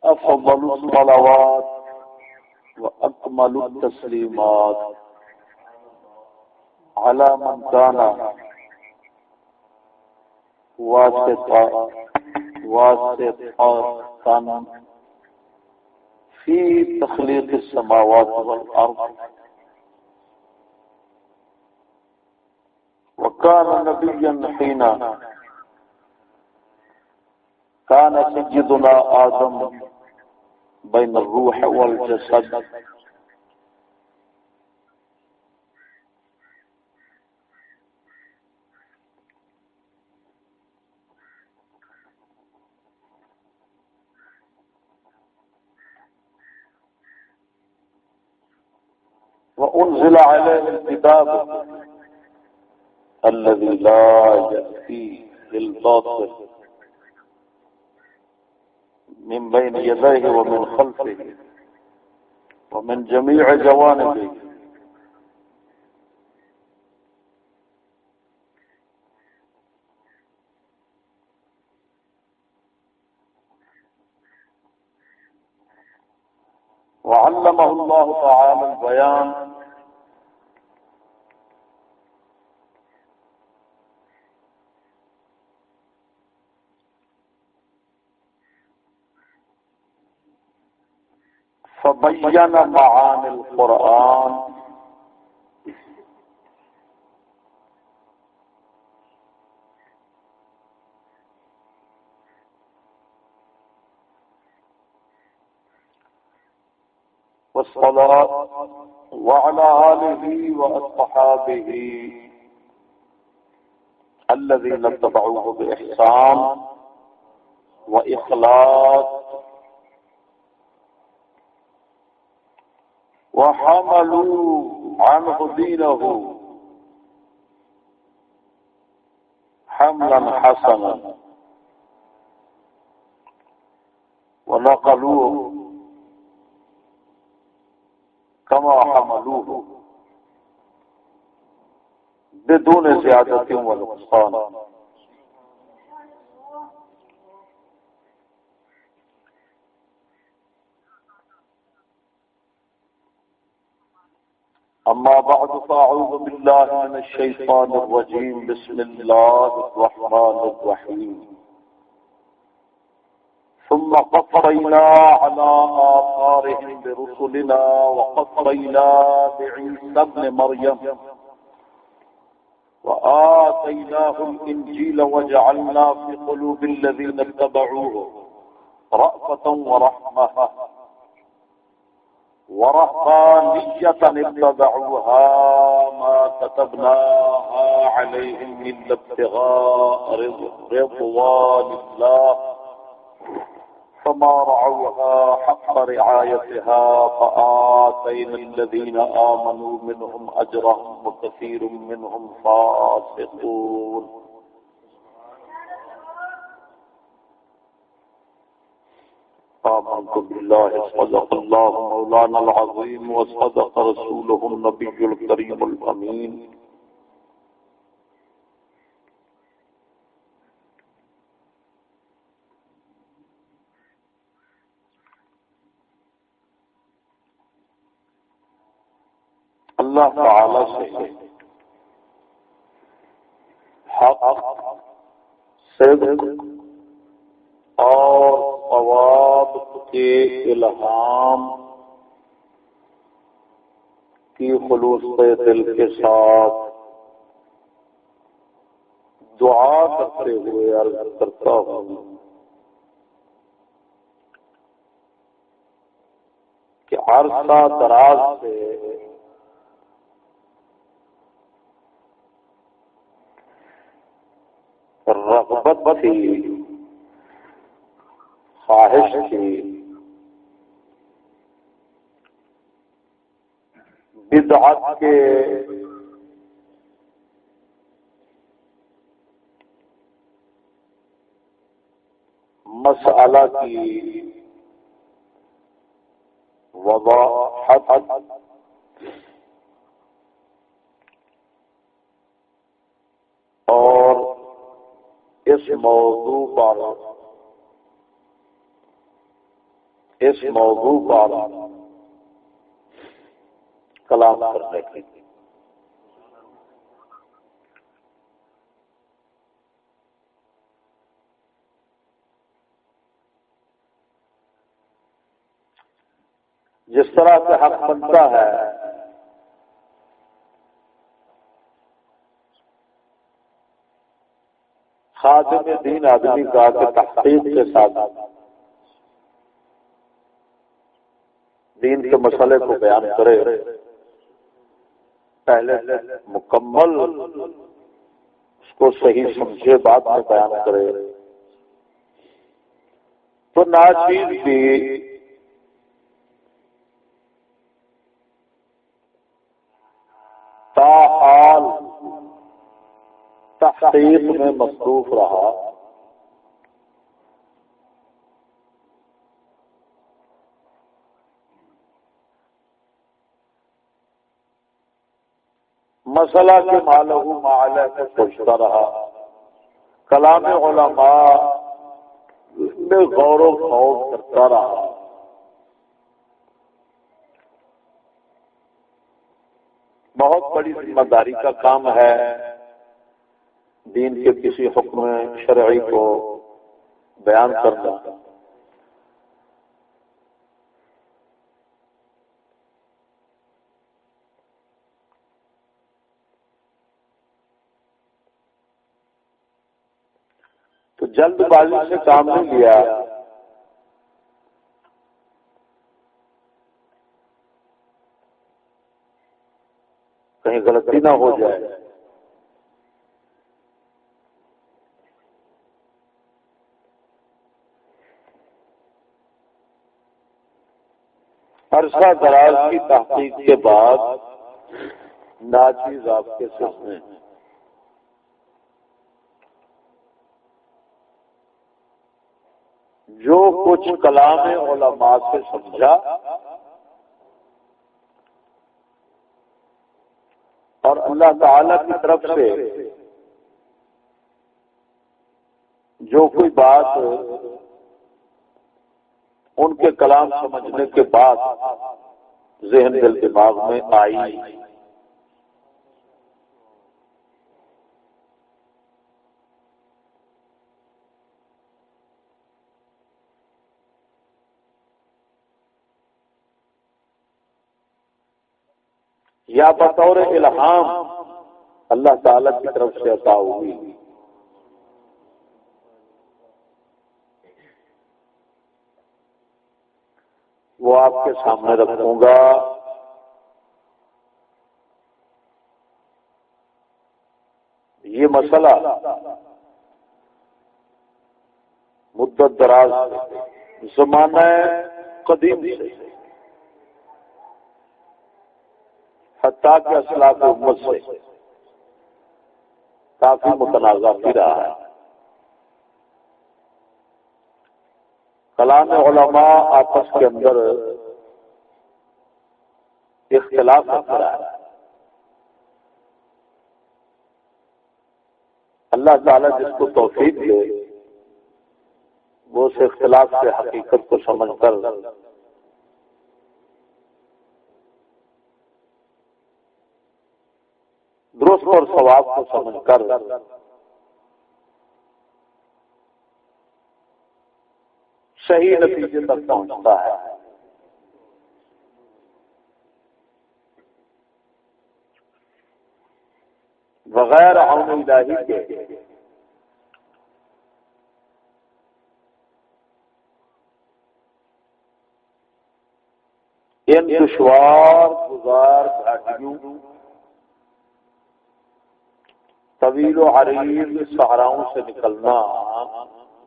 أفضل الصلوات وأكمل التسليمات على من كان واسطة في تخليق السماوات والأرض، وكان نبيا حين كان سيدنا آدم بين الروح والجسد، وأنزل عليه الكتاب الذي لا يأتيه الباطل من بين يديه ومن خلفه ومن جميع جوانبه، وعلمه الله تعالى البيان فبين معاني القرآن والصلاة وعلى آله وأصحابه الذين اتبعوه بإحسان وإخلاص وحملوا عنه دينه حملا حسنا ونقلوه كما حملوه بدون زيادة ونقصان. أما بعد فأعوذ بالله من الشيطان الرجيم. بسم الله الرحمن الرحيم. ثم قفينا على آثارهم برسلنا وقفينا بعيسى ابن مريم وآتيناه الإنجيل وجعلنا في قلوب الذين اتبعوه رأفة ورحمة ورهبانية اتبعوها ما كتبناها عليهم إلا ابتغاء رضوان الله فما رعوها حق رعايتها فآتينا الذين آمنوا منهم أجرهم وكثير منهم فاسقون. آمنت بالله صدق الله مولانا العظيم وصدق رسوله النبي الكريم الأمين. اللہ تعالی سے حق، صدق اور ثواب کے الہام کی خلوص دل کے ساتھ دعا کرتے ہوئے عرض کرتا ہوں کہ عرصہ دراز سے رغبت تھی، خواہش تھی، بدعت کے مسئلہ کی وضاحت اور اس موضوع پر اس موضوع پر کلام کرنے کی۔ جس طرح سے حق بنتا ہے خادم دین آدمی کا کہ تحقیق کے ساتھ دین کے مسئلے کو بیان کرے، پہلے مکمل اس کو صحیح سمجھے بعد میں بیان کرے، تو ناچیز بھی تاحال تحقیق میں مصروف رہا، مسئلہ کے مالہ معالہ میں پوچھتا رہا، کلام علماء میں غور و خوض کرتا رہا، بہت بڑی ذمہ داری کا کام ہے دین کے کسی حکم شرعی کو بیان کرنا۔ تو جلد بازی سے کام نہیں لیا، کہیں غلطی نہ ہو جائے۔ عرصہ دراز کی تحقیق کے بعد ناچیز آپ کے سامنے جو کچھ کلام علماء سے سمجھا اور اللہ تعالی کی طرف سے جو کوئی بات ان کے کلام سمجھنے کے بعد ذہن دل دماغ میں آئی، یا بطور الہام اللہ تعالی کی طرف سے عطا ہوئی، وہ آپ کے سامنے رکھوں گا۔ یہ مسئلہ مدت دراز زمانہ قدیم سے حتیٰ کہ اسلاف امت سے کافی متنازع بھی رہا ہے۔ کلام علماء آپس کے اندر اختلاف ہوتا ہے، اللہ تعالیٰ جس کو توفیق دے وہ اس اختلاف کے حقیقت کو سمجھ کر درست اور ثواب کو سمجھ کر صحیح نتیجے تک پہنچتا ہے۔ بغیر عون الہی کے ان دشوار گزار گھاٹیوں، طویل و عریض صحراؤں سے نکلنا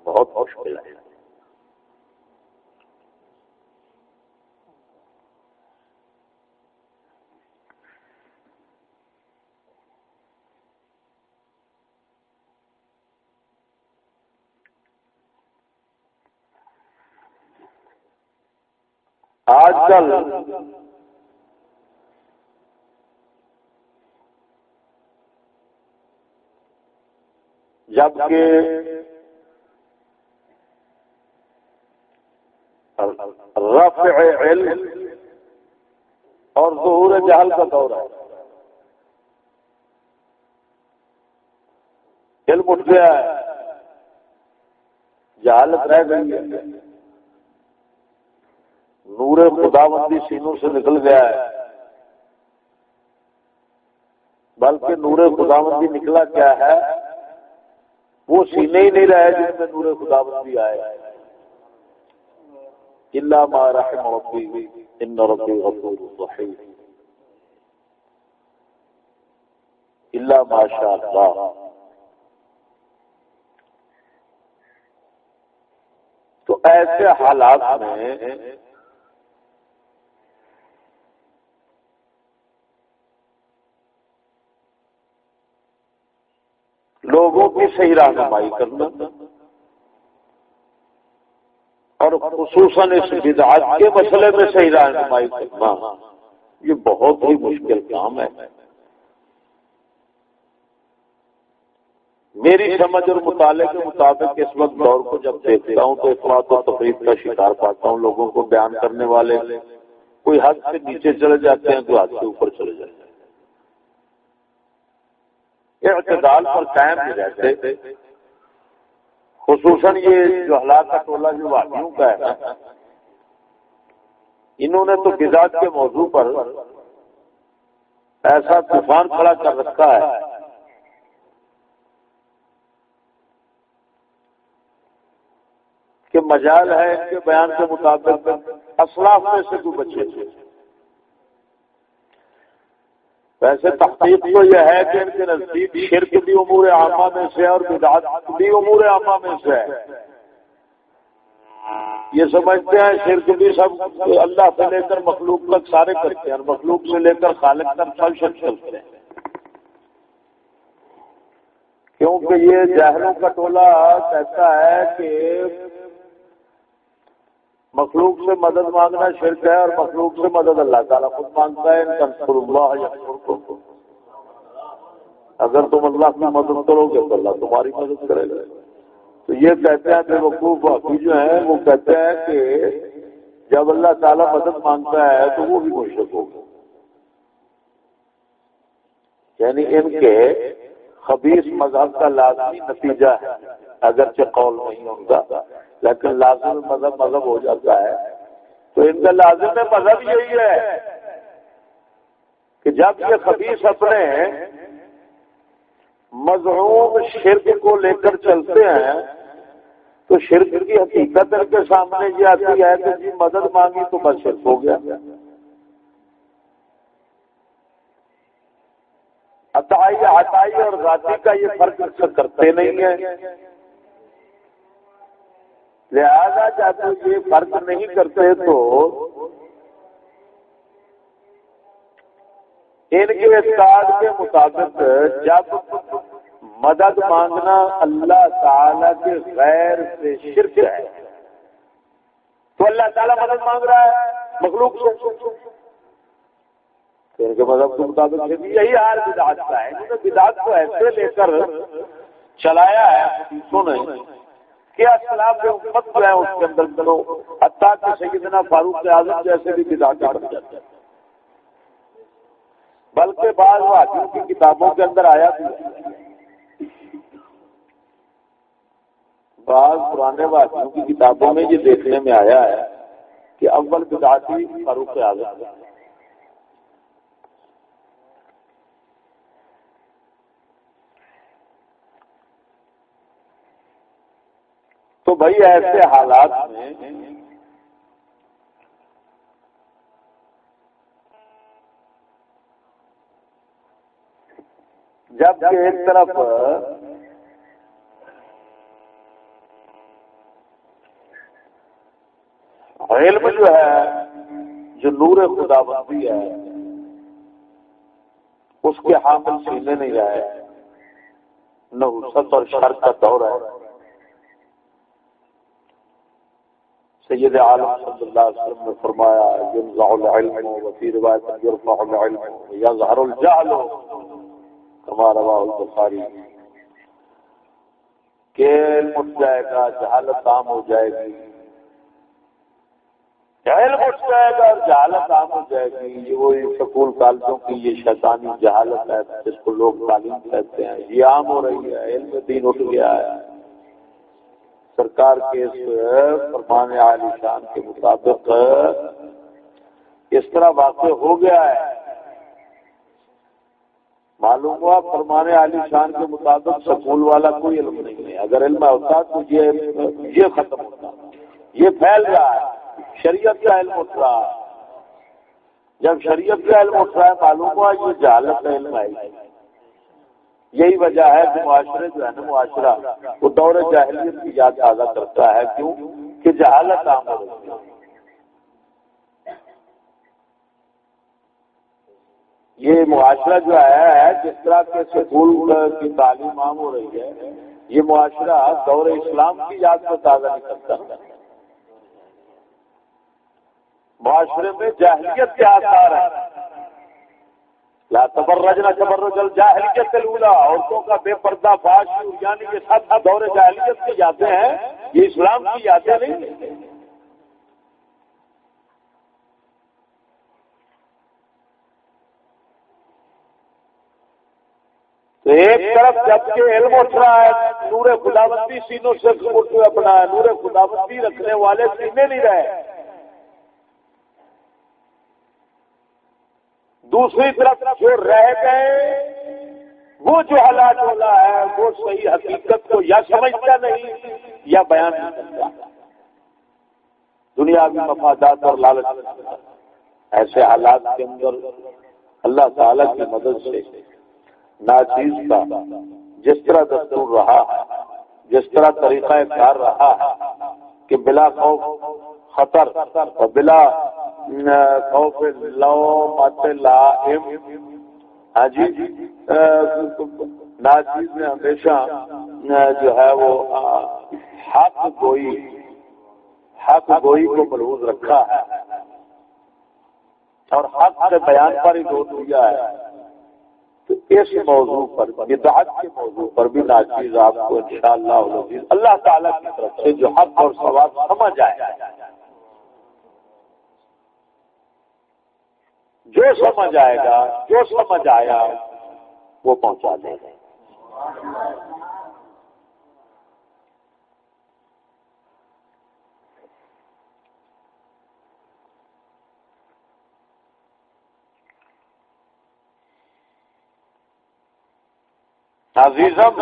بہت مشکل ہے۔ آج کل جبکہ رفع علم اور ظہور جہل کا دور ہے. علم اٹھ گیا ہے، جہالت رہ گئی ہے، نور خداوندی سینوں سے نکل گیا ہے. بلکہ نور خداوندی نکلا کیا ہے، وہ سینے ہی نہیں رہے جن میں نور خداوندی آئے. الا ما رحم ربی ان ربی غفور رحیم، الا ما شاء اللہ. تو ایسے حالات میں لوگوں کی صحیح رہنمائی کرنا اور خصوصاً اس بدعت کے مسئلے میں صحیح رہنمائی کرنا یہ بہت ہی مشکل کام ہے. میری سمجھ اور مطالعے کے مطابق اس وقت دور کو جب دیکھتا ہوں تو افراط و تفریط کا شکار پاتا ہوں. لوگوں کو بیان کرنے والے کوئی حد سے نیچے چلے جاتے ہیں، کوئی حد سے اوپر چلے جاتے ہیں، اعتدال پر قائم نہیں رہتے. خصوصاً یہ جو ہلاک کا ٹولہ جو وہابیوں کا ہے نا، انہوں نے تو بدعت کے موضوع پر ایسا طوفان کھڑا کر رکھا ہے کہ مجال ہے ان کے بیان کے مطابق اسلاف میں سے کوئی بچے تھے. ویسے تحقیق تو یہ ہے کہ ان کے نزدیک شرک بھی امور عامہ میں سے اور بدعت بھی امور عامہ میں سے ہے. یہ سمجھتے ہیں شرک بھی سب اللہ سے لے کر مخلوق تک سارے کرتے ہیں، اور مخلوق سے لے کر خالق تک سب شرک کرتے ہیں. کیونکہ یہ جاہلوں کا ٹولہ کہتا ہے کہ مخلوق سے مدد مانگنا شرک ہے اور مخلوق سے مدد اللہ تعالیٰ خود مانگتا ہے. ان تنصروا اللہ ینصرکم، اگر تم اللہ کی مدد کرو گے تو اللہ تمہاری مدد کرے گا. تو یہ کہتے ہیں بے وقوف وہابی جو ہیں وہ کہتے ہیں کہ جب اللہ تعالیٰ مدد مانگتا ہے تو وہ بھی مشرک ہوگا. یعنی ان کے خبیث مذہب کا لازمی نتیجہ ہے، اگرچہ قول نہیں ہوگا لیکن لازم مذہب ہو جاتا ہے. تو ان کا لازم مذہب یہی ہے کہ جب یہ خبیث اپنے مذعوم شرک کو لے کر چلتے ہیں تو شرک کی حقیقت ان کے سامنے یہ آتی ہے کہ جی مدد مانگی تو بس شرک ہو گیا. عطائی اور ذاتی کا یہ فرق کرتے نہیں ہیں. لہذا جب یہ فرق نہیں کرتے تو ان کے استاد کے مطابق جب مدد مانگنا اللہ تعالی کے غیر سے شرک ہے تو اللہ تعالیٰ مدد مانگ رہا ہے مخلوق سے. ان کے مذہب کے مطابق یہی حال بدعت کا ہے. انہوں نے بدعت کو ایسے لے کر چلایا ہے حدیثوں نے کہ اسلاف امت جو ہے اس کے اندر کرو، حتیٰ کہ سیدنا فاروق اعظم جیسے بھی بدعت بن جاتے ہیں. بلکہ بعض وہابیوں کی کتابوں کے اندر آیا بھی، بعض پرانے وہابیوں کی کتابوں میں یہ دیکھنے میں آیا ہے کہ اول بدعتی فاروق اعظم ہے. تو بھائی ایسے حالات میں جب کہ ایک طرف علم جو ہے جو نور خداوندی ہے اس کے حامل سینے نہیں آئے، نحوست اور شر کا دور ہے. سید عالم صلی اللہ علیہ وسلم نے فرمایا ينزع العلم وفي روایت يرفع العلم يظهر الجهل كما رواه البخاری، کہ علم اٹھ جائے گا، جہالت عام ہو جائے گی، علم اٹھ جائے گا اور جہالت عام ہو جائے گی. یہ وہ سکول کالجوں کی یہ شیطانی جہالت ہے جس کو لوگ تعلیم کہتے ہیں، یہ عام ہو رہی ہے. علم دین اٹھ گیا ہے. سرکار کے اس فرمان عالی شان کے مطابق اس طرح واقع ہو گیا ہے. معلوم ہوا فرمان عالی شان کے مطابق سکول والا کوئی علم نہیں ہے. اگر علم ہوتا تو یہ ختم ہوتا. یہ پھیل رہا ہے. شریعت کا علم اٹھ رہا ہے. جب شریعت کا علم اٹھ رہا ہے معلوم ہوا یہ جہالت کا علم ہے. یہی وجہ ہے کہ معاشرے جو ہے نا، معاشرہ وہ دور جاہلیت کی یاد تازہ کرتا ہے. کیوں کہ جہالت عام ہو رہی ہے. یہ معاشرہ جو ہے جس طرح کے سکول کی تعلیم عام ہو رہی ہے، یہ معاشرہ دور اسلام کی یاد کو تازہ نہیں کرتا. معاشرے میں جاہلیت کے آثار ہیں. لا تبرجنا تبرج الجاہلیت الاولی، عورتوں کا بے پردہ فاش، یعنی یہ سب دور جاہلیت کی یادیں ہیں، یہ اسلام کی یادیں نہیں. تو ایک طرف جب کہ علم اٹھ رہا ہے، نور خداوندی سینوں سے اپنا نور خداوندی رکھنے والے سینے نہیں رہے. دوسری طرف جو رہ گئے وہ جو حالات والا ہے وہ صحیح حقیقت کو یا سمجھتا نہیں یا بیان نہیں کرتا. دنیاوی مفادات اور لالچ. ایسے حالات کے اندر اللہ تعالی کی مدد سے ناچیز کا جس طرح دستور رہا ہے، جس طرح طریقہ کار رہا ہے کہ بلا خوف خطر اور بلا خوف لومۃ لائم، ہاں جی، ناچیز نے ہمیشہ جو ہے وہ حق گوئی کو ملحوظ رکھا ہے اور حق کے بیان پر ہی زور دیا ہے. تو اس موضوع پر، بدعت کے موضوع پر بھی ناچیز آپ کو انشاءاللہ اللہ تعالیٰ کی طرف سے جو حق اور ثواب سمجھ آئے، جو سمجھ آئے گا، جو سمجھ آیا وہ پہنچا دے گا. عزیزم،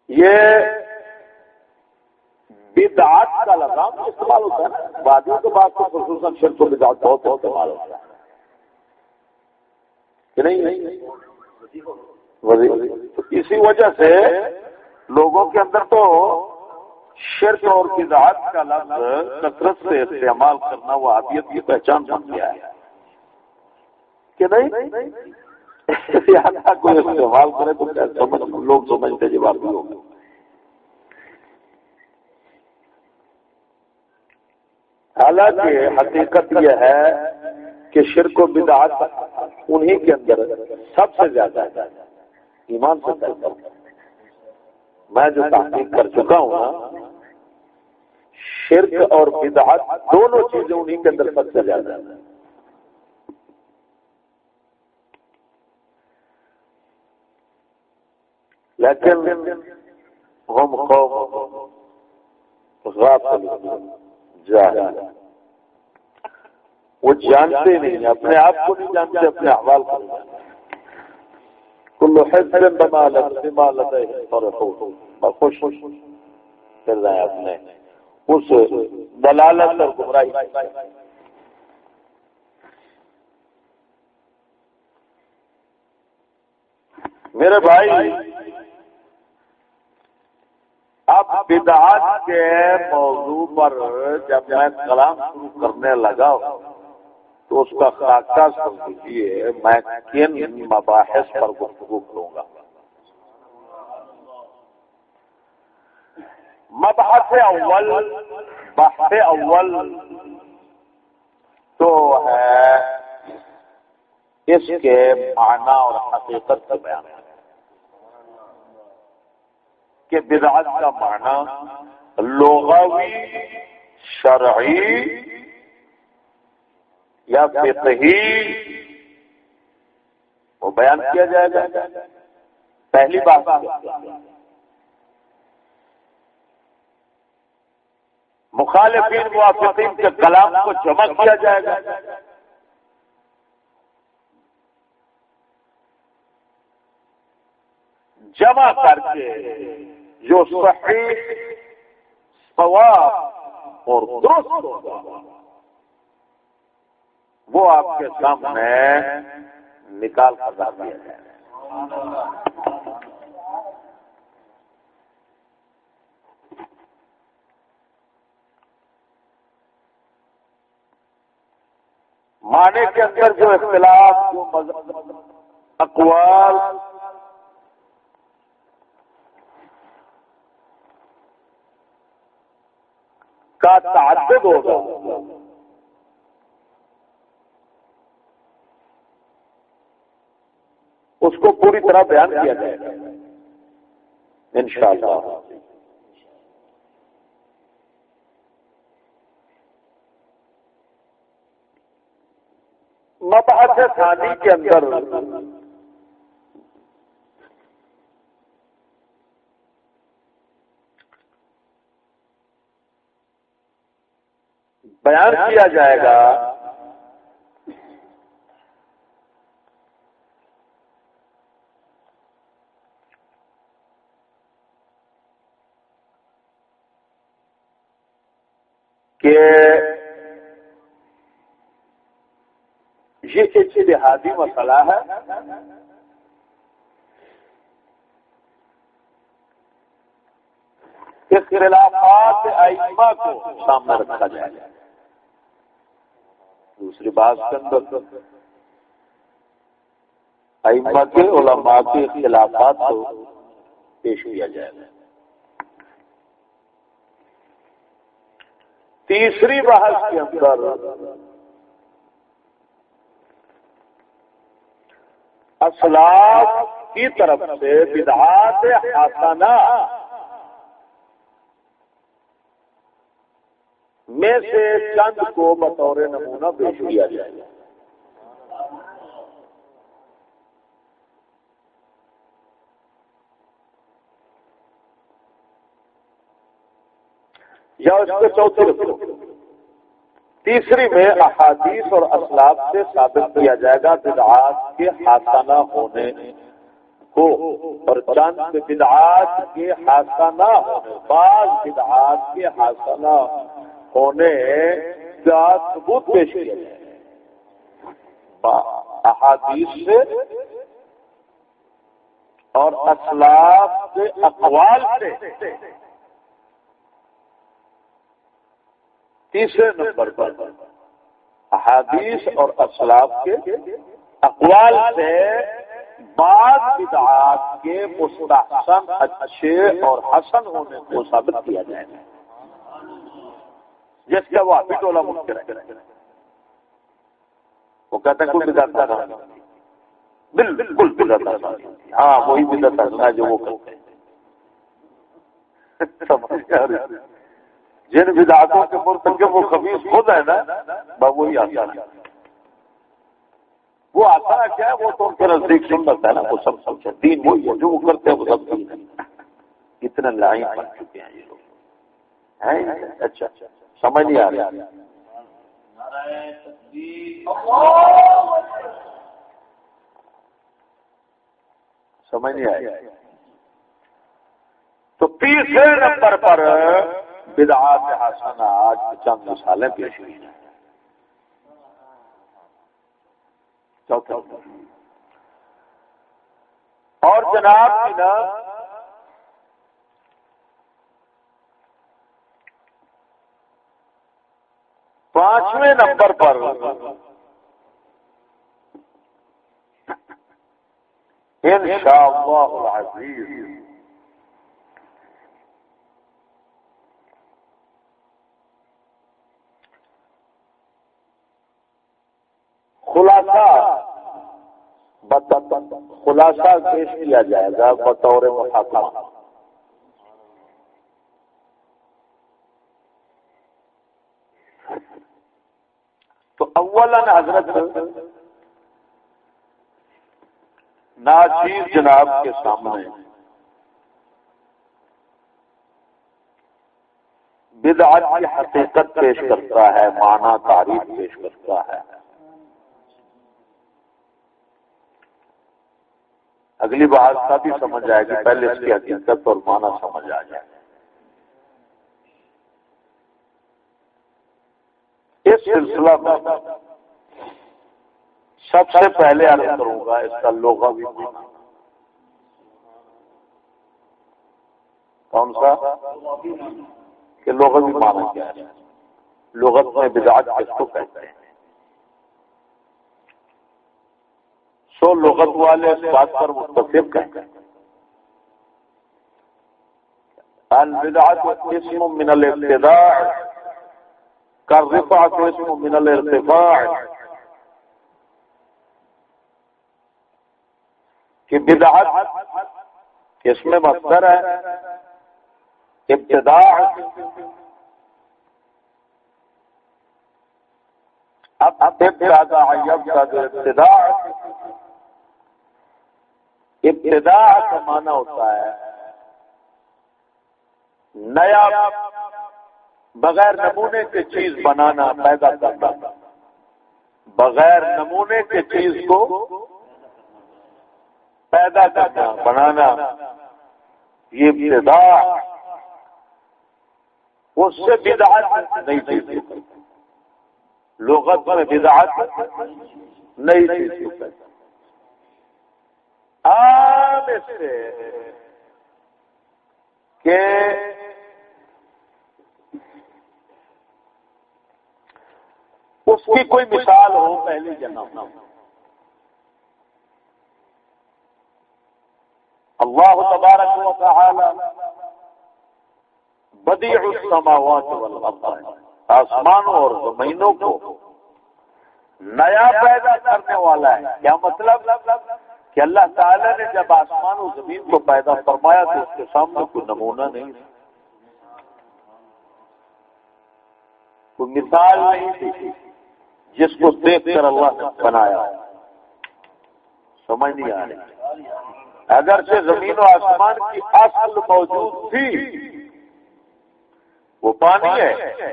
یہ بدعات کا لفظ استعمال ہوتا ہے نا وادیوں کے بعد تو خصوصاً شرک و بدعات بہت استعمال ہوتا ہے کہ نہیں. اسی وجہ سے لوگوں کے اندر تو شرک اور بدعات کا لفظ کثرت سے استعمال کرنا وہابیت کی پہچان بن گیا ہے کہ نہیں. کوئی استعمال کرے تو لوگ سمجھتے جواب بھی ہوگا. حالانکہ حقیقت یہ ہے کہ شرک و بدعات انہی کے اندر سب سے زیادہ ہے ایمان سے پہلے. میں جو تحقیق کر چکا ہوں نا، شرک اور بدعت دونوں چیزیں انہی کے اندر سب سے زیادہ ہیں. لیکن ہم قوم غافل جاہل، وہ جانتے نہیں، اپنے آپ کو نہیں جانتے، اپنے احوال کو نہیں جانتے. کل حزب بما لدیہم فرحون، خوش کر رہے ہیں اپنے اس دلالت اور گمراہی. میرے بھائی، اب بدعات کے موضوع پر جب میں کلام شروع کرنے لگا تو اس کا خاکہ سمجھیے میں کن مباحث پر گفتگو کروں گا. مبحث اول، بحث اول تو ہے اس کے معنی اور حقیقت کا بیان ہے. کہ بدعت کا معنی لغوی، شرعی یا فقہی وہ بیان کیا جائے گا. پہلی بات مخالفین موافقین کے کلام کو جمع کیا جائے گا. جمع کر کے جو صحیح، صواب اور درست ہوگا وہ آپ کے سامنے نکال کر لا دیا جائے گا. معنی کے اندر جو اختلاف، جو اقوال کا تعدد ہوگا اس کو پوری طرح بیان کیا جائے گا انشاءاللہ. مبحث ثانی کے اندر بیان کیا جائے گا کہ یہ اجتہادی مسئلہ ہے کہ خلافات ائمہ کو سامنے رکھا جائے گا. دوسری بات کے اندر ائمہ کے، علماء کے خلافات کو پیش کیا جائے گا. تیسری بحث کے اندر اسلاف کی طرف سے بدعات حسنہ میں سے چند کو بطور نمونہ پیش کیا جائے گا. یا اس کو چوتھی رکھو. تیسری میں احادیث اور اسلاف سے ثابت کیا جائے گا بدعات کے حسنہ ہونے کو، اور چند بدعات کے حسنہ ہونے، بعض بدعات کے حسنہ ہونے کا ثبوت پیش کیا جائے گا احادیث سے اور اسلاف کے اقوال سے. تیسرے نمبر پر احادیث اور اسلاف کے اقوال سے بعض بدعات کے مستحسن، اچھے اور حسن ہونے کو ثابت کیا جائے گا، جس کا وہ ابھی ٹولہ منکر ہے. وہ کہتے ہیں کوئی بدعت نہ، بالکل بدعت نہ، ہاں وہی بدعت نہ جو وہ کرتے ہیں. جن بدعاتوں کے مرتکب وہ خبیث خود ہے نا، وہی آتا ہے. وہ آتا ہے کیا ہے، وہ تو ان کے نزدیک سنت ہے نا، وہ سب سمجھے دین وہی ہے، جو وہ کرتے ہیں وہ سب دین ہے. اتنے لائن بن چکے ہیں یہ لوگ ہیں. اچھا سمجھ نہیں آ رہا. سمجھ نہیں آئی. تو تیسرے نمبر پر بدعات حسنہ آج چند مثالیں پیش ہوئی ہیں. چوتھا اور جناب کی نا پانچویں نمبر پر انشاءاللہ العزیز خلاصہ پیش کیا جائے گا بطور محاکمہ. تو اولاً حضرت ناچیز جناب کے سامنے بدعت کی حقیقت پیش کرتا ہے، معنی تعریف پیش کرتا ہے. اگلی بات کا بھی سمجھ آئے گی، پہلے اس کی حقیقت اور معنی سمجھ آ جائے. اس سلسلہ میں سب سے پہلے عرض کروں گا اس کا لغوی معنی. کون سا؟ کہ لغوی معنی کیا ہے؟ لغت میں بدعت کس کو کہتے ہیں؟ سو لغت والے اس بات پر متفق ہیں البدعۃ اسم من الابتداع کالرفعۃ اسم من الارتفاع، کہ بدعت اس میں مصدر ہے، ابتداع اب ابتداء ابتداع، ابتداء کا معنی ہوتا ہے نیا بغیر نمونے کے چیز بنانا، پیدا کرنا. بغیر نمونے کے چیز کو پیدا کرنا، بنانا، یہ ابتداء. اس سے بدعت نہیں چیز، لغت میں بدعت نہیں چیز. عام اس سے کہ اس کی کوئی مثال ہو پہلی جنم. اللہ تبارک و تعالی بدیع السماوات والارض، آسمانوں اور زمینوں کو نیا پیدا کرنے والا ہے. کیا مطلب؟ کہ اللہ تعالی نے جب آسمان و زمین کو پیدا فرمایا تو اس کے سامنے کوئی نمونہ نہیں، کوئی مثال نہیں تھی جس کو دیکھ کر اللہ نے بنایا. سمجھ نہیں آ رہی؟ اگرچہ زمین و آسمان کی اصل موجود تھی، وہ پانی ہے،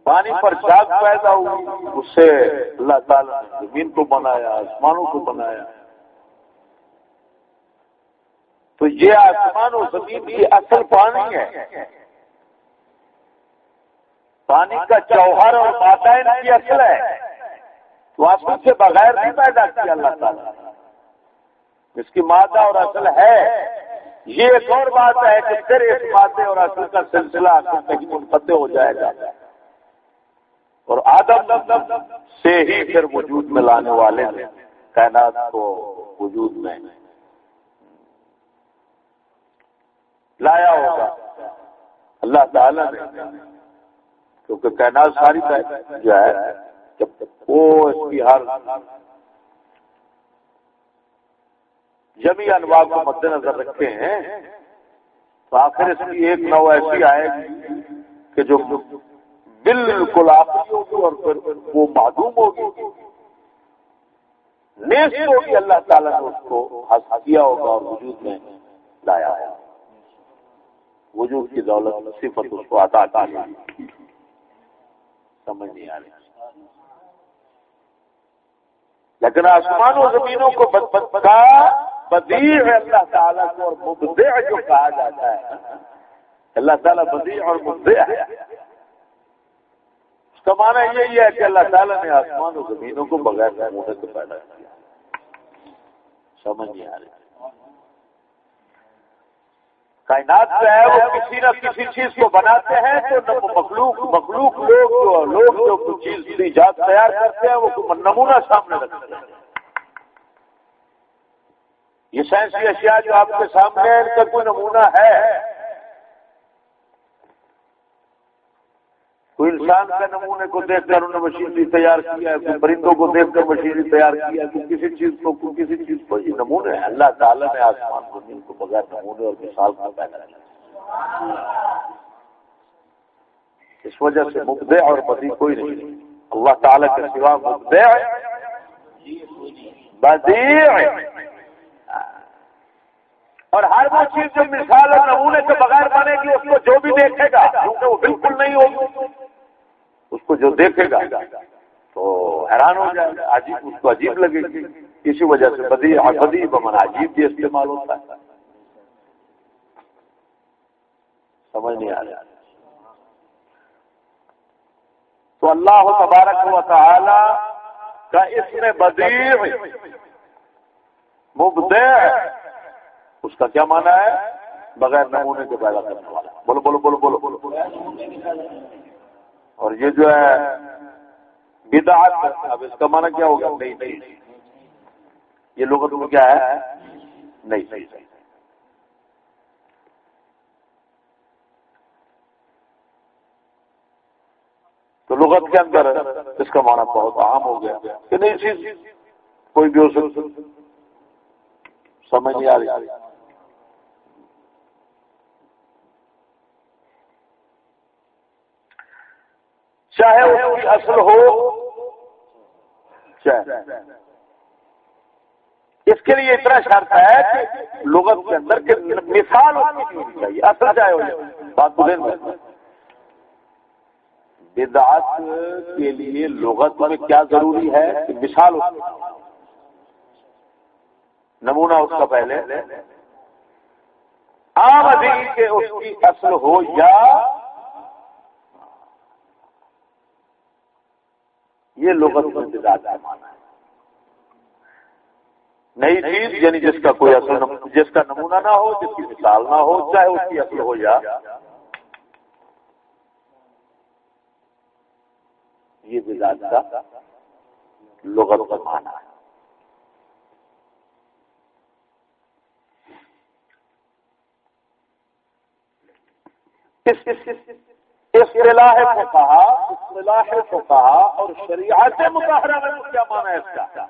پانی پر جاگ پیدا ہوئی، اس سے اللہ تعالیٰ نے زمین کو بنایا، آسمانوں کو بنایا. تو یہ آسمان و زمین کی اصل پانی ہے، پانی کا جوہر اور مادہ ان کی اصل ہے. تو اصل سے بغیر نہیں پیدا کیا اللہ تعالیٰ، اس کی مادہ اور اصل ہے. یہ ایک اور بات ہے کہ پھر اس مادے اور اصل کا سلسلہ کہیں منقطع ہو جائے گا، اور آدم سے ہی پھر وجود میں لانے والے نے کائنات کو وجود میں لایا ہوگا اللہ تعالیٰ نے. کیونکہ کائنات ساری جو ہے جب وہ اس کی ہر جمی انواع کو مد نظر رکھتے ہیں تو آخر اس کی ایک نوع ایسی آئے گی کہ جو بالکل آخری ہوگی اور پھر وہ معدوم ہوگی، نیست ہوگی. اللہ تعالیٰ نے اس کو حاصل کیا ہوگا اور وجود میں لایا ہے. وجود کی دولت صفت اس کو عطا کی. سمجھ نہیں آ رہی؟ لیکن آسمان و زمینوں کو بدیع اللہ تعالیٰ کو اور مبدع جو کہا جاتا ہے، اللہ تعالیٰ بدیع اور مبدع ہے. اس کا معنی یہی ہے کہ اللہ تعالیٰ نے آسمان و زمینوں کو بغیر نمونے سے پیدا کیا. سمجھ نہیں آ رہی؟ کائنات جو ہے وہ کسی نہ کسی چیز کو بناتے ہیں تو مخلوق لوگ جو کچھ چیز ایجاد تیار کرتے ہیں وہ نمونہ سامنے رکھتے ہیں. یہ سائنسی اشیاء جو آپ کے سامنے ہے ان کا کوئی نمونہ ہے. کوئی انسان کے نمونے کو دیکھ کر انہوں نے مشینری تیار کیا ہے، کوئی پرندوں کو دیکھ کر مشینری تیار کیا ہے، کوئی کسی چیز کو یہ نمونے ہیں. اللہ تعالیٰ نے آسمان زمین کو بغیر نمونے اور مثال کا پیدا کیا. اس وجہ سے مبدع اور بدیع کوئی نہیں، اللہ تعالی کے سوا مبدع بدیع، اور ہر وہ چیز جو مثال اور نمونے کے بغیر بنے گی اس کو جو بھی دیکھے گا، کیونکہ وہ بالکل نہیں ہوگی، اس کو جو دیکھے گا تو حیران ہو جائے گا، عجیب، اس کو عجیب لگے گی، اسی وجہ سے بدیع بدیع بمعنی عجیب بھی استعمال ہوتا ہے. سمجھ نہیں آ رہا. تو اللہ تبارک و تعالی کا اسم بدیع مبدع، اس کا کیا معنی ہے؟ بغیر نمونے کے پیدا کرنے والا. بولو بولو بولو بولو بولو. اور یہ جو ہے بدعت، اب اس کا معنی کیا ہوگا؟ نہیں، یہ لغت میں کیا ہے؟ نہیں. تو لغت کے اندر اس کا معنی بہت عام ہو گیا کہ نہیں چیز کوئی بھی ہو سکتی. سمجھ نہیں آ رہی. چاہے اس کی اصل ہو، چاہے اس کے لیے اتنا شرط ہے کہ لغت کے اندر کہ مثال اس کی ہونی چاہیے، اصل چاہے ہو جائے. بات بولیں گے. بدعت کے لیے لغت میں کیا ضروری ہے کہ مثال اس کی، نمونہ اس کا پہلے عام دین کے اس کی اصل ہو، یا یہ لغت میں بدعت کا معنی ہے. نئی چیز یعنی جس کا کوئی اصل، جس کا نمونہ نہ ہو، جس کی مثال نہ ہو، چاہے اس کی اصل ہو یا، یہ بدعت کا لغت کا معنی ہے. اصطلاح فقہا اور شریعت مطہرہ میں کیا معنی ہے اس کا؟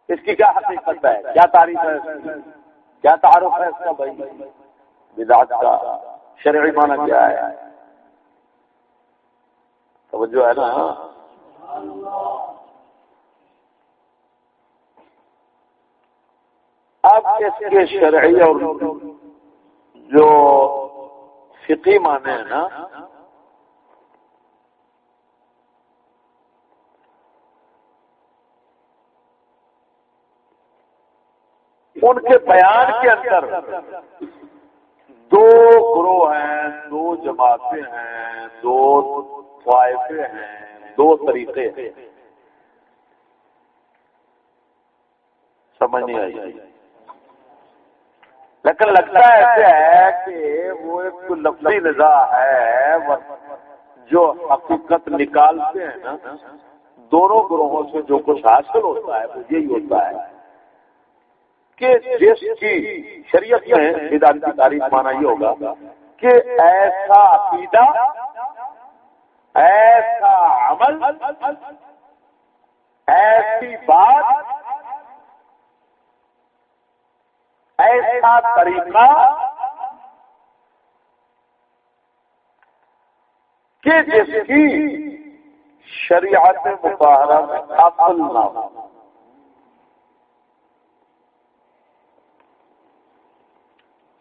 اس کی کیا حقیقت ہے، کیا تعریف ہے، کیا تعارف ہے اس کا؟ بھائی بدعت کا شرعی معنی کیا ہے؟ توجہ ہے نا. اب اس کے شرعی اور جو فقہی معنی ہے نا، ان کے بیان کے اندر دو گروہ ہیں، دو جماعتیں ہیں، دو طائفے ہیں، دو طریقے ہیں. سمجھ نہیں آئی. لیکن لگتا ایسے ہے کہ وہ ایک لفظی نزاع ہے، جو حقیقت نکالتے ہیں نا دونوں گروہوں سے جو کچھ حاصل ہوتا ہے وہ یہی ہوتا ہے کہ جس کی شریعت میں بدعت کی تعریف مانا یہ ہوگا کہ ایسا عقیدہ، ایسا عمل، ایسی بات، ایسا طریقہ کہ جس کی شریعت مطہرہ میں اصل نہ ہو.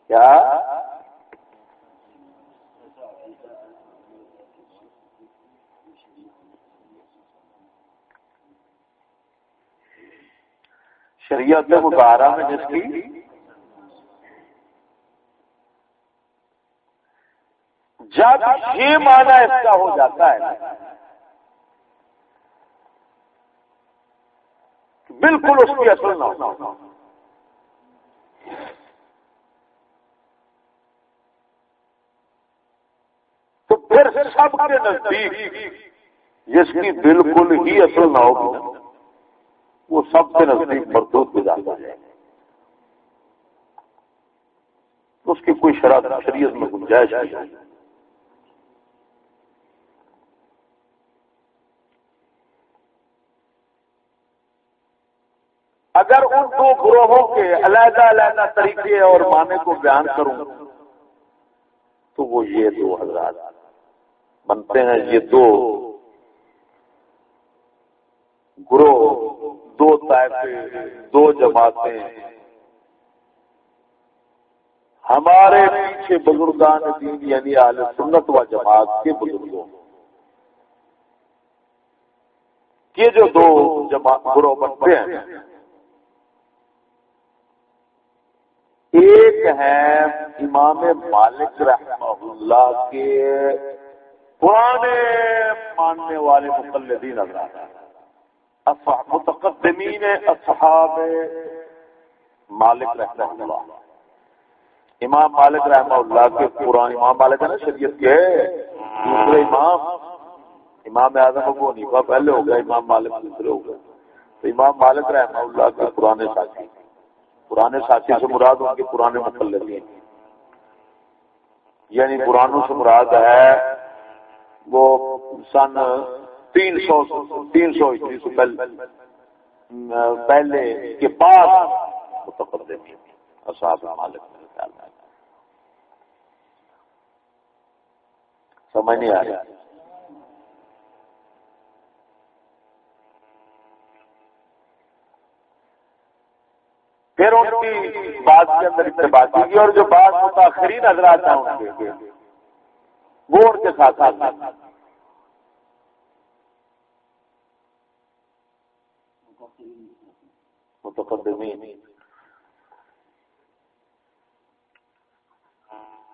کیا شریعت مطہرہ میں جس کی جب یہ معنی اس کا ہو جاتا ہے بالکل اس کی اصل نہ ہو، تو پھر سب کے نزدیک جس کی بالکل ہی اصل نہ ہوگی وہ سب کے نزدیک مردود ہو جاتا ہے. اس کی کوئی شریعت میں گنجائش نہیں. اگر ان دو گروہوں کے علیحدہ علیحدہ طریقے اور معنی کو بیان کروں تو وہ یہ دو حضرات بنتے ہیں یہ دو گروہ، دو طائفے، دو جماعتیں، ہمارے پیچھے بزرگان دین یعنی اہل سنت و جماعت کے بزرگوں کے جو دو گروہ بنتے ہیں، ایک ہے امام مالک رحمہ اللہ کے پرانے ماننے والے مقلدین حضرات، متقدمین اصحاب مالک رحمہ اللہ، امام مالک رحمہ اللہ کے پرانے، امام مالک ہے نا شریعت کے دوسرے امام اعظم ابو حنیفہ پہلے ہو گیا، امام مالک دوسرے ہو گئے، تو امام مالک رحمہ اللہ کے پرانے ساتھی، پرانے ساتھی سے مراد ان کے پرانے مقلدین، یعنی پرانوں سے مراد ہے وہ سن 300 ہجری سے پہلے کے بعد متقدمین اصحاب مالک میں خیال ہے، سمجھ نہیں آ رہا؟ پھر ان کی بات کے اندر اتباع کی اور جو بعض متاخرین حضرات ہیں ان کے وہ ان کے ساتھ متقدمین۔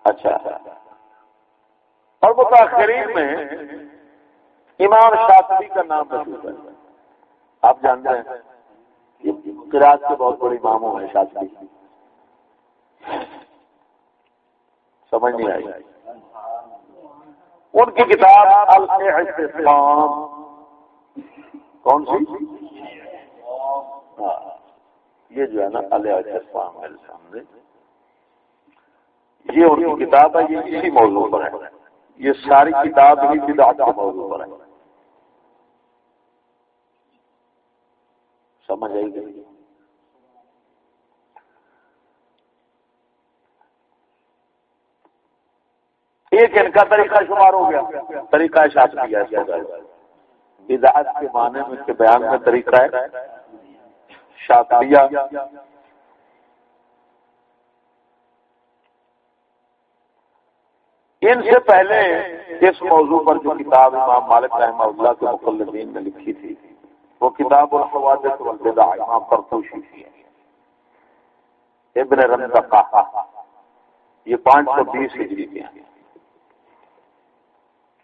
اچھا، اور متاخرین میں امام شافعی کا نام مشہور ہے، آپ جانتے ہیں قرات کے بہت بڑے اماموں ہیں شافعی، سمجھ نہیں آئی؟ ان کی کتاب الاعتصام، کون سی؟ ہاں، یہ جو ہے نا الاعتصام میرے سامنے، یہ ان کی کتاب ہے، یہ اسی موضوع پر ہے، یہ ساری کتاب ہی بدعت کے موضوع پر ہے، سمجھ آئی گئی؟ ایک ان کا طریقہ شمار ہو گیا، طریقہ شافعیہ ہے، بدعت کے معنی میں کے بیان میں طریقہ ہے شافعیہ۔ ان سے پہلے اس موضوع پر جو کتاب امام مالک رحمہ اللہ کے مقلدین نے لکھی تھی وہ کتاب الحوادث والبدع امام طرطوشی کی ہے، ابن رندقہ، یہ 520 ہجری کے ہیں۔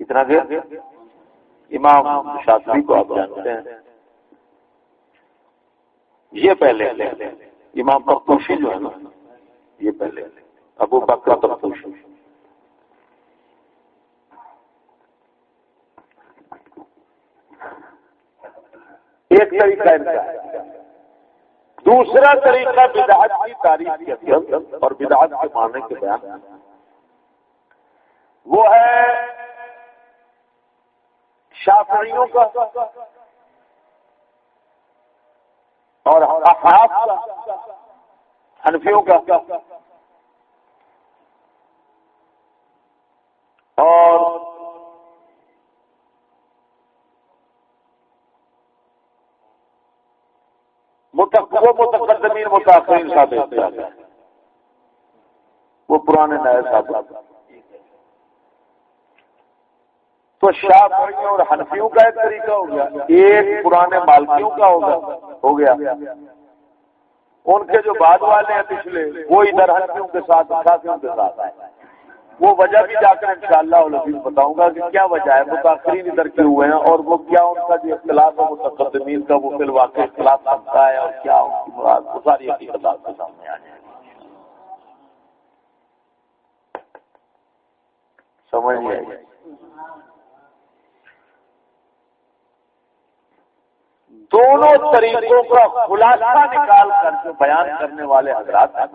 کتنا دیر؟ امام شافعی کو آپ جانتے ہیں، یہ پہلے امام طرطوشی جو ہے نا، یہ پہلے ابو بکر طرطوشی۔ ایک طریقہ ان کا ہے، دوسرا طریقہ بدعت کی تعریف کے اندر اور بدعت کے معنی کے بیان وہ ہے شافعیوں کا اور احناف کا، حنفیوں کا اور وہ متقدمین متاخرین ثابت کیا گیا، وہ پرانے نئے ثابت۔ تو شافعیوں اور حنفیوں کا ایک طریقہ ہو گیا، ایک پرانے مالکیوں کا ہو گیا، ان کے جو بعد والے ہیں پچھلے وہ ادھر حنفیوں کے ساتھ شافعیوں کے ساتھ آئے۔ وہ وجہ بھی جا کر انشاءاللہ العزیز بتاؤں گا کہ کیا وجہ ہے متاخرین ادھر کیوں ہوئے ہیں، اور وہ کیا ان کا جو اختلاف ہے متقدمین کا وہ فی الواقع اختلاف بنتا ہے، اور کیا ان کی مراد، وہ ساری حقیقتات کے سامنے آ جائیں گی۔ سمجھ نہیں آئی؟ دونوں طریقوں کا خلاصہ نکال کر جو بیان کرنے والے حضرات ہیں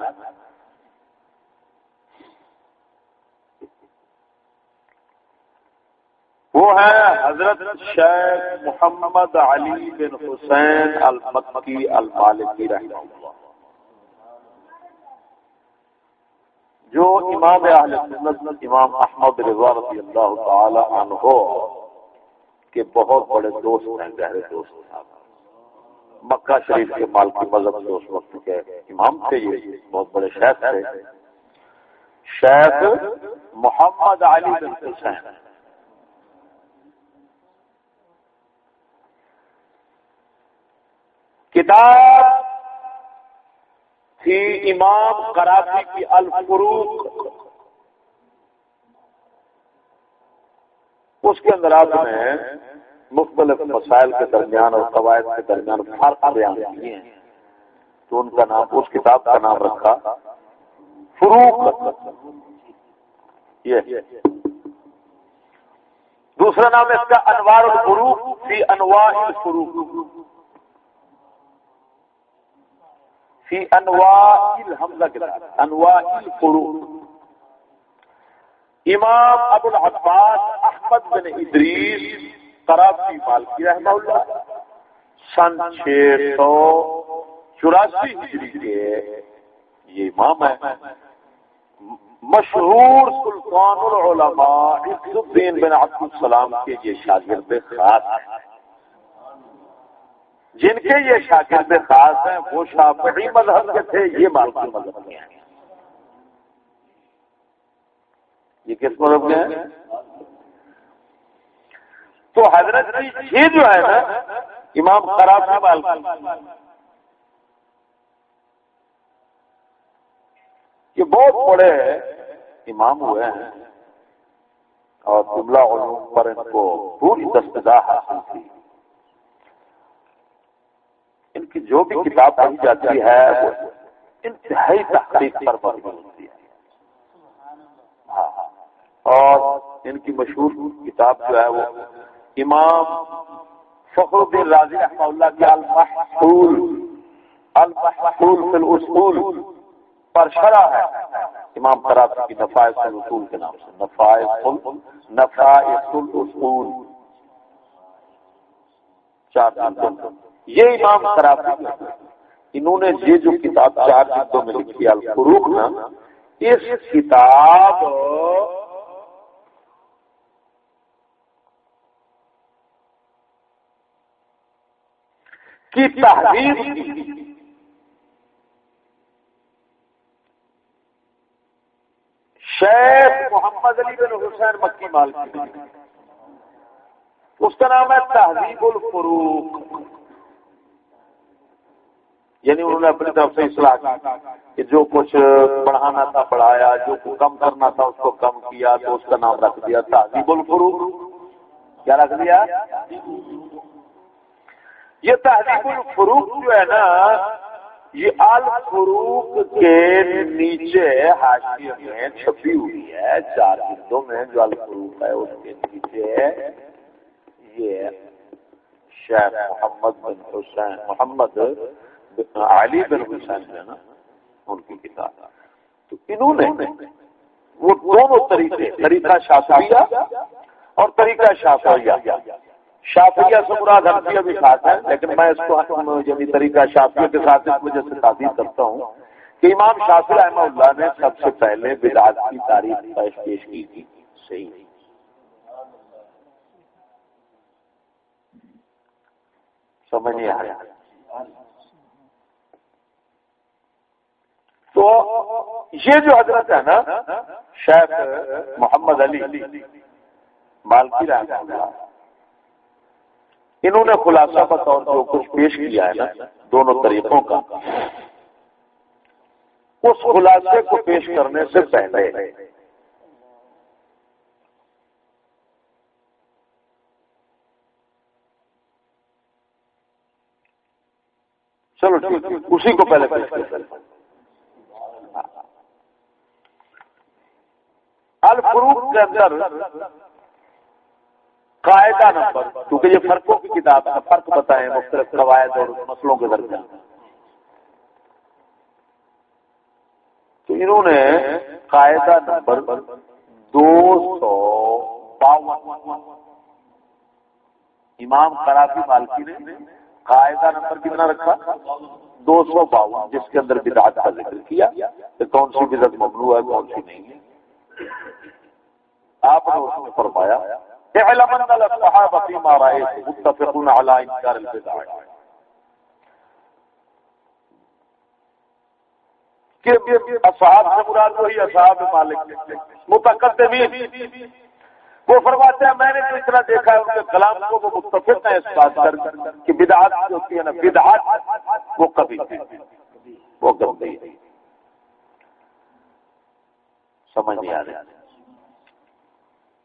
وہ ہیں حضرت شیخ محمد علی بن حسین المکی المالکی رحمہ اللہ، جو امام اہل سنت امام احمد رضا رضی اللہ تعالی عنہ کے بہت بڑے دوست ہیں، گہرے دوست ہیں، مکہ شریف کے مالکی مذہب سے اس وقت کے امام تھے، یہ بہت بڑے شیخ تھے، شیخ محمد علی بن حسین۔ کتاب تھی امام قرافی کی الفروق، اس کے اندر آپ نے مختلف مسائل کے درمیان اور قواعد کے درمیان فرق بیان کیے ہیں، تو ان کا نام، اس کتاب کا نام رکھا فروق۔ یہ دوسرا نام ہے اس کا انوار الفروق فی انواع الفروق، فی انواع الحمزہ کے ساتھ انواع الفروق۔ امام ابو العباس احمد بن ادریس قرافی مالکی رحمہ اللہ سن 684 ہجری کے یہ امام ہے، مشہور سلطان العلماء عز الدین بن عبد السلام کے یہ شاگرد خاص ہیں، جن کے یہ شاگرد خاص ہیں وہ شافعی مذہب کے تھے، یہ مالکی مذہب کے ہیں۔ یہ کس مذہب کے ہیں؟ تو حضرت یہ جو ہے نا امام قرافی مالکی، یہ بہت بڑے امام ہوئے ہیں اور جملہ علوم پر ان کو پوری دستگاہ حاصل تھی۔ ان کی جو بھی کتاب پڑھی جاتی ہے وہ انتہائی تحقیق پر مبنی ہوتی ہے، اور ان کی مشہور کتاب جو ہے وہ امام فخر الدین رازی رحمہ اللہ کی الفحول فی الاصول پر شرح ہے، امام قرافی کی نفائس الاصول کے نام سے، نفائس الاصول 4 جلدوں۔ یہ امام قرافی انہوں نے یہ جو کتاب 4 جلدوں میں لکھی الفروق نا، اس کتاب کی تحریر شیخ محمد علی بن حسین مکی مالکی نے، اس کا نام ہے تہذیب الفروق، یعنی انہوں نے اپنی طرف سے اصلاح کی کہ جو کچھ پڑھانا تھا پڑھایا، جو کم کرنا تھا اس کو کم کیا، تو اس کا نام رکھ دیا تہذیب الفروق۔ کیا رکھ دیا؟ یہ تہذیب الفروق جو ہے نا، یہ الفروق کے نیچے حاشیے میں چھپی ہوئی ہے، 4 جلدوں میں جو الفروق ہے اس کے نیچے یہ شیخ محمد علی بن حسین جو ہے نا ان کی کتاب، تو انہوں نے وہ دونوں طریقہ شافعیہ اور طریقہ شافعیہ، شافعیہ سے مراد حنفیہ بھی ساتھ ہے، لیکن میں اس کو یعنی طریقہ شافعیہ کے ساتھ اس وجہ سے تعبیر کرتا ہوں کہ امام شافعی رحمہ اللہ نے سب سے پہلے بدعت کی تاریخ پیش کی تھی۔ صحیح سمجھ نہیں آیا؟ تو یہ جو حضرت ہے نا شیخ محمد علی مالکی رحمہ اللہ، انہوں نے خلاصہ بطور جو کچھ پیش کیا ہے نا دونوں طریقوں کا، اس خلاصے کو پیش کرنے سے پہلے چلو ٹھیک ہے، اسی کو پہلے پیش کرتے ہیں۔ الفروق کے اندر قاعدہ نمبر، کیونکہ یہ فرقوں کی کتاب ہے، فرق بتائیں مختلف قواعد اور مسئلوں کے درمیان، تو انہوں نے قاعدہ نمبر 252 امام قرافی مالکی نے قاعدہ نمبر کتنا رکھا؟ 252، جس کے اندر بدعت کا ذکر کیا کہ کون سی بدعت ممنوع ہے کون سی نہیں ہے۔ آپ نے اس میں فرمایا اعلم ان الصحابہ فيما رأيت متفقون على انکار البدع، کہ اصحاب سے مراد وہی اصحاب مالک متقدمین، وہ فرماتے ہیں میں نے جو اتنا دیکھا ہے ان کے کلام کو وہ متفق ہیں اس بات پر کہ بدعات جو ہوتی ہے نا بدعات وہ کبھی وہ گندی ہے، سمجھ نہیں آ رہا۔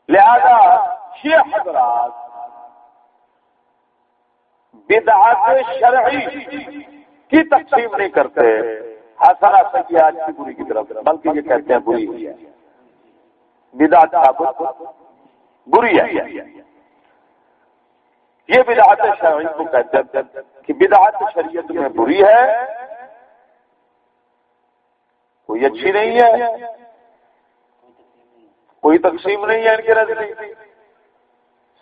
لہذا یہ حضرات بدعات شرعی کی تقسیم نہیں کرتے حسنہ سیئات کی بری کی طرف، بلکہ یہ کہتے ہیں بری ہوئی ہے، بدعت بری ہے۔ یہ بدعت شرعی کو کہتے ہیں کہ بدعت شریعت میں بری ہے، کوئی اچھی نہیں ہے، کوئی تقسیم نہیں ہے ان کے نزدیک۔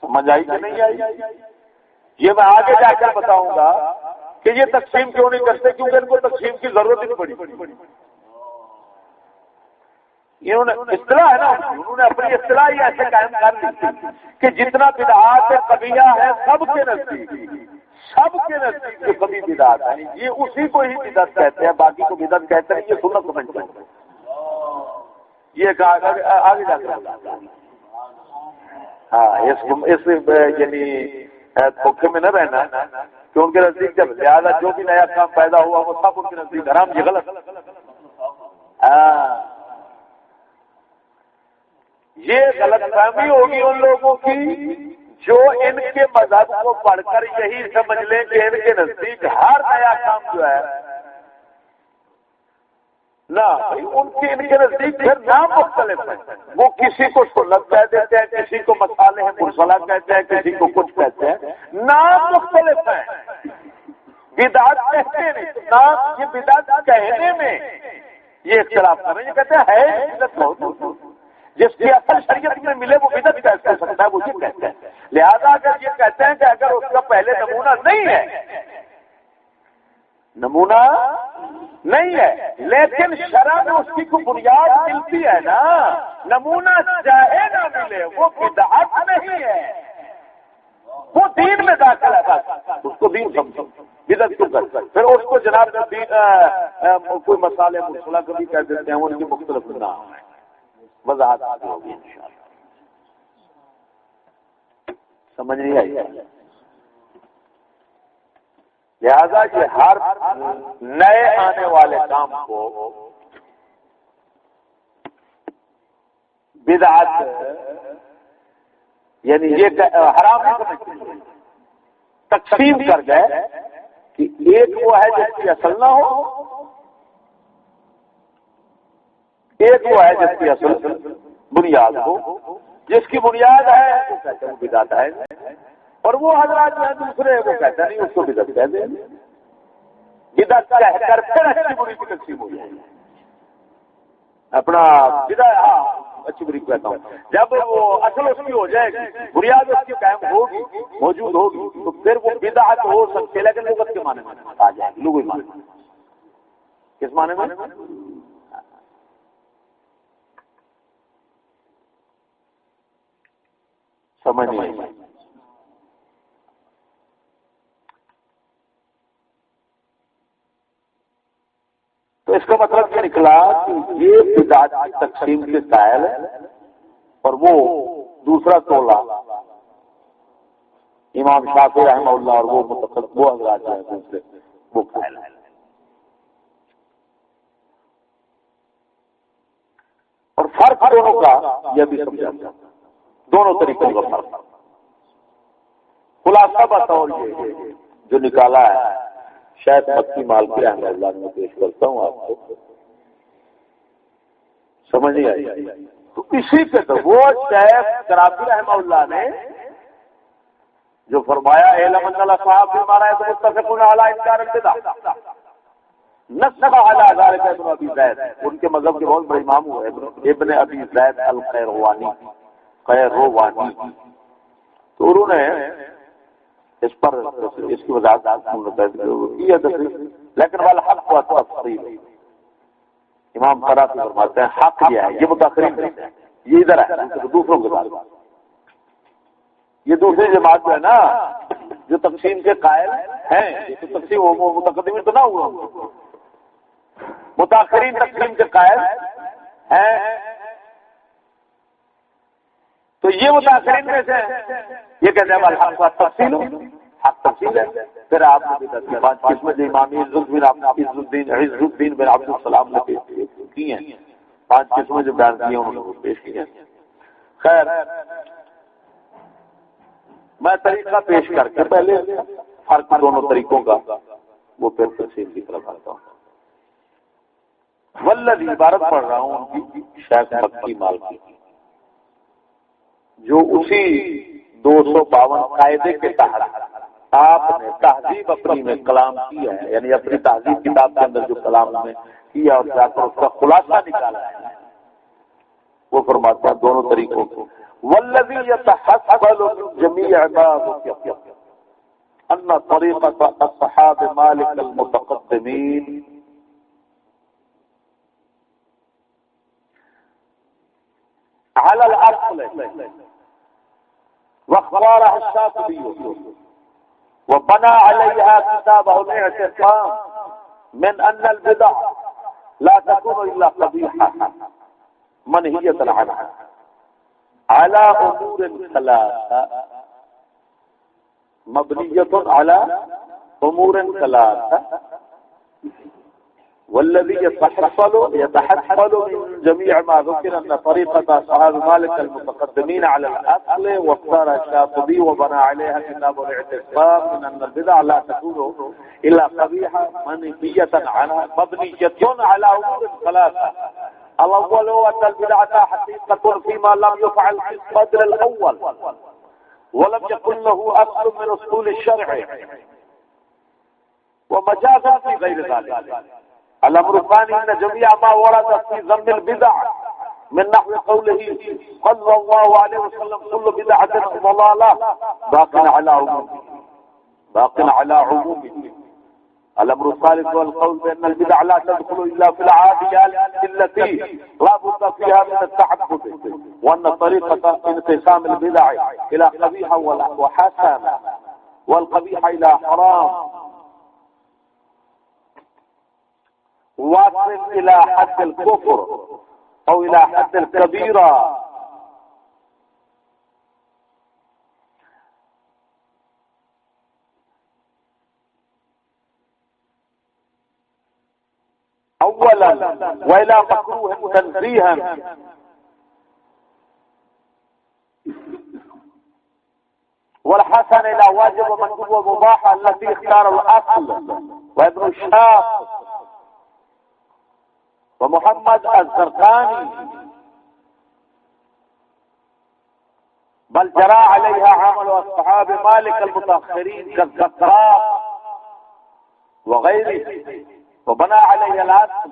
سمجھ آئی کہ نہیں آئی؟ یہ میں آگے جا کر بتاؤں گا کہ یہ تقسیم کیوں نہیں کرتے، کیونکہ ان کو تقسیم کی ضرورت ہی نہیں پڑی۔ انہوں نے اصطلاح ہے نا، انہوں نے اپنی اصطلاح ہی ایسے قائم کر لی کہ جتنا بدعات قبیحہ ہے سب کے نزدیک جو کبھی بدعات ہے یہ اسی کو ہی بدعت کہتے ہیں، باقی کو بدعت کہتے ہیں، یہ سنت سمجھتے ہیں۔ یہ آگے جا کر ہاں اس یعنی دھوکے میں نہ رہنا کہ ان کے نزدیک جب زیادہ جو بھی نیا کام پیدا ہوا وہ سب ان کے نزدیک حرام، یہ غلط۔ یہ غلط فہمی ہوگی ان لوگوں کی جو ان کے مذہب کو پڑھ کر یہی سمجھ لیں کہ ان کے نزدیک ہر نیا کام جو ہے نہ ان کے نزدیک پھر نام مختلف ہے، وہ کسی کو سنت کہہ دیتے ہیں، کسی کو مصالح مرسلہ کہتے ہیں، کسی کو کچھ کہتے ہیں، نام مختلف ہیں۔ بدعت کہتے نہیں، نام یہ بدعت کہنے میں یہ اختلاف کر رہے ہیں، یہ کہتے ہیں بدعت بہت جس کی اصل شریعت میں ملے وہ بدعت کہہ سکتا ہے، وہ یہ کہتے ہیں۔ لہذا اگر یہ کہتے ہیں کہ اگر اس کا پہلے نمونہ نہیں ہے لیکن شرع میں اس کی کوئی بنیاد ملتی ہے نا، نمونہ چاہے نہ ملے وہ بدعت نہیں ہے، وہ دین میں داخل ہے، بس اس کو دین سمجھو، بدعت کیوں کرتے ہیں؟ پھر اس کو جناب کوئی مصالح مرسلہ کبھی کہہ دیتے ہیں، ان کی مختلف نام ہے، وضاحت آگے ہوگی انشاءاللہ۔ سمجھ نہیں آئی؟ لہذا یہ ہر نئے آنے والے کام کو بدعت یعنی یہ حرام نہیں سمجھتے، تقسیم کر گئے کہ ایک وہ ہے جس کی اصل نہ ہو، ایک وہ ہے جس کی اصل بنیاد ہو، جس کی بنیاد ہے وہ کہتے ہیں بدعت ہے، اور وہ حضرات ہیں دوسرے وہ کہتے ہیں نہیں اس کو بدعت کہہ دیں، بدعت کہہ کر پھر اچھی بری کی تقسیم ہو جائے اپنا بدعت۔ ہاں اچھی بری کہتا ہوں، جب وہ اصل اس کی ہو جائے گی، بنیاد اس کی قائم ہوگی، موجود ہوگی، تو پھر وہ بدعت ہو سکتی ہے، لیکن لغت کے معنی میں آ جائے گی، لغوی معنی میں۔ کس معنی میں؟ سمجھ نہیں آئی؟ تو اس کا مطلب یہ نکلا کہ یہ بدعت کی تقسیم کے قائل ہے، اور وہ دوسرا تولا امام شافعی رحمہ اللہ اور وہ متقدم وہ حضرات جو ہیں دوسرے وہ قائل ہے۔ اور فرق دونوں کا یہ بھی سمجھا جاتا ہے، دونوں طریقوں کا فرق۔ خلاصہ بطور یہ جو نکالا ہے شاید مکی مالکی رحمہ اللہ میں پیش کرتا ہوں آپ کو، سمجھ نہیں آئی؟ تو اسی پہ تو وہ شیخ کرافی رحمہ اللہ نے جو فرمایا اعلم ان الاصحاب فيما رأيت متفقون على انکار البدع نصب على ذلك ابن ابی زید، ان کے مذہب کے بہت بڑے امام ہوئے ابن ابی زید القیروانی، تو انہوں نے اس پر اس کی وضاحت کی ہے لیکن والحق و تفصیل امام قرافی فرماتے ہیں حق یہ ہے، یہ متاخرین کہتے ہیں، یہ ادھر ہے دوسروں کے ساتھ، یہ دوسری جماعت جو ہے نا جو تقسیم کے قائل ہیں، یہ تو تقسیم وہ متقدمین تو نہ ہوا، متاخرین تقسیم کے قائل ہیں، تو یہ متاثرین میں سے یہ کہتے ہیں الحق و تفصیل، حق تفصیل ہے۔ پھر آپ نے پانچ قسمیں جو امامی عز الدین بن عبد السلام نے پیش کی ہیں، پانچ قسمیں جو بیان کی ہیں انہوں نے پیش کی ہیں۔ خیر میں طریقہ پیش کر کے پہلے فرق دونوں طریقوں کا وہ پھر تفصیل کی طرف آتا ہوں۔ والذی عبارت پڑھ رہا ہوں ان کی شیخ مکی مالکی، جو اسی 252 قاعدے کے تحت آپ نے تہذیب اپنی میں کلام کیا ہے، یعنی اپنی تہذیب کتاب کے اندر جو کلام میں کیا اور جا کر اس کا خلاصہ نکالا ہے، وہ فرماتے ہیں دونوں طریقوں کو۔ والذی یتحصل من جمیع ما ذکر ان طریقۃ اصحاب مالک المتقدمین على الأصل واختارها الشاطبي وبنى عليها كتابه الاعتصام من أن البدع لا تكون إلا قبيحة منهية عنها على أمور ثلاثة مبنية على أمور ثلاثة والذي يتحصل من جميع ما ذكر أن طريقة أصحاب مالك المتقدمين على الأصل واختار الشاطبي وبنى عليها كتاب الاعتصام من أن البدع لا تكون إلا قبيحة منهية عنها مبنية على أمور ثلاثة. الأول هو أن البدعة حقيقة فيما لم يفعل في الصدر الأول ولم يكن له أصل من أصول الشرع ومجازا في غير ذلك. الأمر الثاني أن جميع ما ورد في ذم البدع من نحو قوله صلى الله عليه وسلم كل بدعة ضلالة باق على عمومه. الأمر الثالث هو القول بأن البدع لا تدخل إلا في العاديات التي لا بد فيها من التعبد وأن طريقة انقسام البدع إلى قبيحة وحسن والقبيحة إلى حرام واصل إلى حد الكفر أو إلى حد الكبيرة. أولا وإلى مكروه تنزيها والحسن إلى واجب ومندوب ومباح التي اختار الأصل وابن الشاق ومحمد الزرقاني بل جرى عليها عمل أصحاب مالك المتأخرين كالزقراء وغيره وبنى عليها الأصل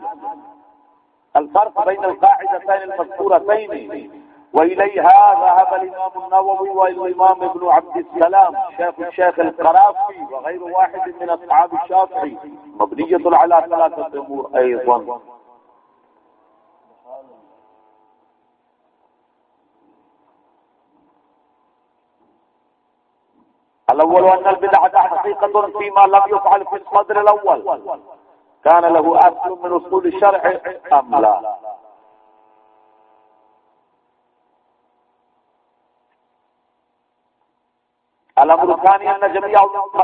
الفرق بين القاعدتين المذكورتين وإليها ذهب الإمام النووي والإمام ابن عبد السلام الشيخ القرافي وغير واحد من أصحاب الشافعي مبنية على ثلاثة أمور أيضا. الأول أن البدعة حقيقة فيما لم يفعل في الصدر الأول كان له أصل من أصول الشرع أم لا. الأمر الثاني أن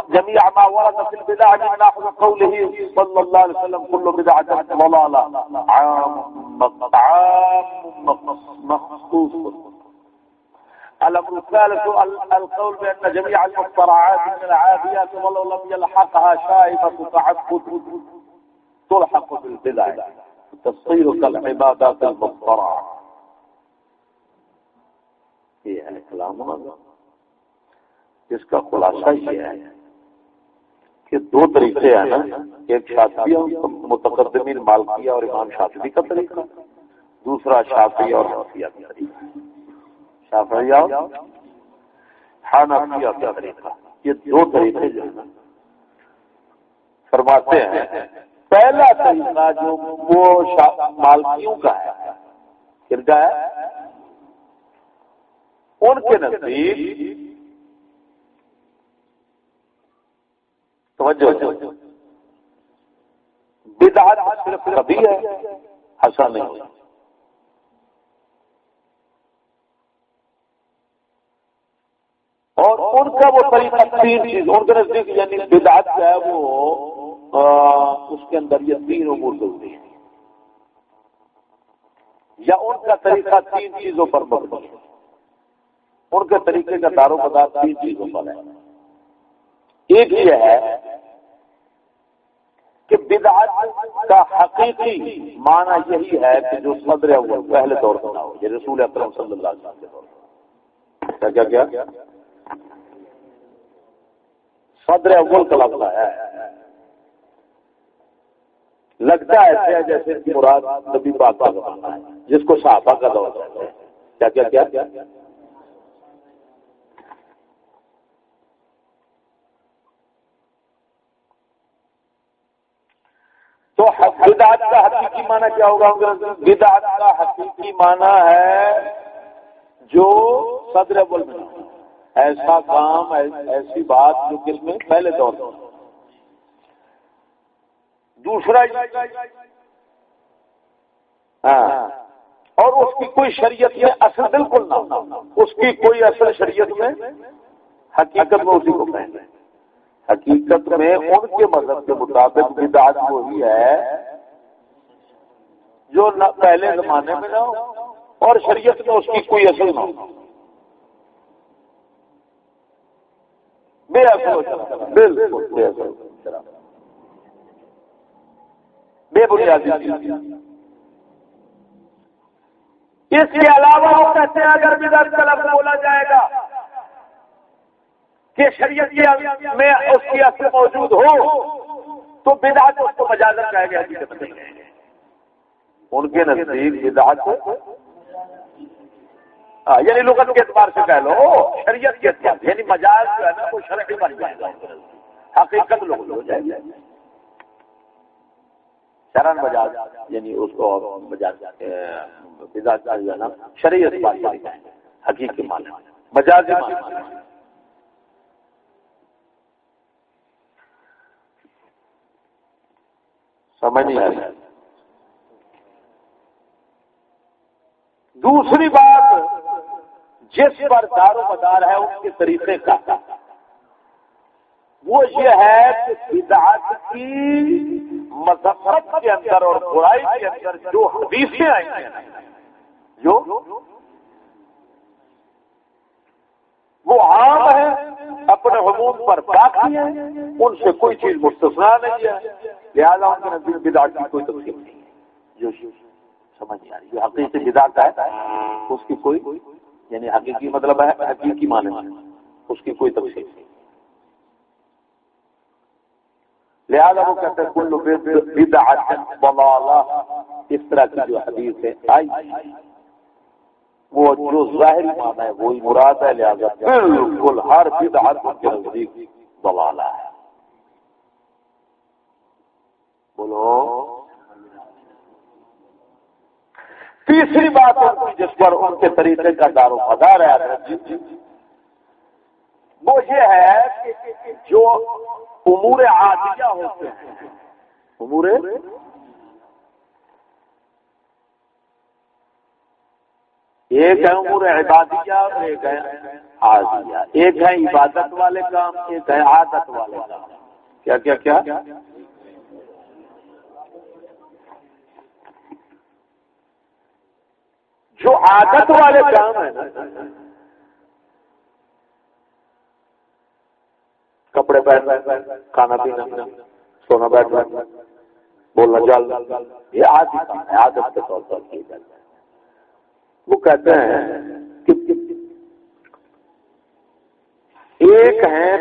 جميع ما ورد في البدع من نحو قوله صلى الله عليه وسلم كل بدعة ضلالة عام مخصوص. الأمر الثالث القول بأن جميع المخترعات من العاديات ولو لم يلحقها شائبة تعبد تلحق بالبدع تفصيل كالعبادات المخترعة. یہ ہے کلام اس کا خلاصہ یہ ہے کہ دو طریقے ہیں نا، ایک شافعی متقدمین مالکیہ اور امام شافعی کا طریقہ، دوسرا شافعی اور حنفیہ کا طریقہ، شافعی اور حنفیہ کا طریقہ. یہ دو طریقے جو ہیں فرماتے ہیں، پہلا طریقہ جو وہ مالکیوں کا ہے، کن کا ہے؟ ان کے نزدیک توجہ بدعت صرف کبھی ہے، حسن نہیں۔ اور ان کا وہ طریقہ تین چیز ان کے نزدیک، یعنی بدعت جو ہے وہ اس کے اندر یہ تین امور ہوتی ہیں، یا ان کا طریقہ تین چیزوں پر مبنی ہے۔ ان کے طریقے کا دار و مدار تین چیزوں پر ہے۔ ایک یہ ہے کہ بدعت کا حقیقی معنی یہی ہے کہ جو صدر اول پہلے دور میں نہ ہو، یہ رسول اکرم صلی اللہ علیہ وسلم کے دور میں کیا کیا صدر اول کا لفظ ہے، لگتا ہے ایسے جیسے مراد نبی پاک کا زمانہ ہے، جس کو صحابہ کا دور کہتے ہیں۔ کیا کیا کیا تو بدعت کا حقیقی معنی کیا ہوگا؟ بدعت کا حقیقی معنی ہے جو صدر اول میں ایسا کام، ایسی بات جو کس میں پہلے دور میں۔ دوسرا اور اس کی کوئی شریعت میں اصل بالکل نہ، اس کی کوئی اصل شریعت میں، حقیقت میں اسی کو کہیں گے۔ حقیقت میں ان کے مذہب کے مطابق بدعت وہی ہے جو نہ پہلے زمانے میں نہ ہو اور شریعت میں اس کی کوئی اصل نہ ہو، بے اصل ہو جاتا، بالکل بے اصل، بے بنیادی۔ اس کے علاوہ وہ کہتے ہیں اگر بدعت کا لفظ بولا جائے گا کہ شریعت میں اس کی اصل موجود ہو تو بدعت اس کو مجازن کہے گا، حقیقت نہیں کہے گا۔ ان کے نزدیک بدعت یعنی لغت کے اعتبار سے کہہ لو، شریعت کے اعتبار سے، یعنی مجاز جو ہے نا وہ شرعی بن جائے گا، حقیقت لغت ہو جائے گی، شرعن مجاز، یعنی اس کو مجاز بدعت جو ہے نا شرعی اعتبار سے حقیقی معنی، مجازی معنی۔ سمجھ نہیں آ رہی۔ دوسری بات جس پر دار و مدار ہے ان کے طریقے کا، وہ یہ ہے کہ بدعت کی مذمت کے اندر اور برائی کے اندر جو حدیثیں آئی ہیں، جو وہ عام ہے، اپنے عموم پر باقی ہیں، ان سے کوئی چیز مستثنا نہیں ہے، لہذا ان کے نزدیک بدعت کی کوئی تقسیم نہیں ہے۔ جو سمجھ نہیں آ رہی، جو حقیقی بدعت ہے اس کی کوئی، یعنی حقیقی مطلب ہے حقیقی معنی میں اس کی کوئی تقسیم نہیں، لہذا وہ کہتے ہیں کل بدعت ضلالہ۔ اس طرح کی جو حدیث ہے آئی وہ جو ظاہری معنی ہے وہی مراد ہے، لہذا بالکل ہر بدعت کے نزدیک ضلالہ ہے۔ بولو۔ تیسری بات جس پر ان کے طریقے کا دار و مدار ہے وہ یہ ہے کہ جو امور عادیہ ہوتے ہیں، امور ایک ہے امور عبادیہ اور ایک ہے عادیہ، ایک ہے عبادت والے کام، ایک ہے عادت والے کام۔ کیا کیا کیا جو عادت والے کام ہیں نا، کپڑے پہننا، کھانا پینا، سونا بیٹھنا، بولنا چالنا، یہ عادی کام ہے، عادت کے طور پر کیے جاتے ہیں۔ وہ کہتے ہیں کہ ایک ہیں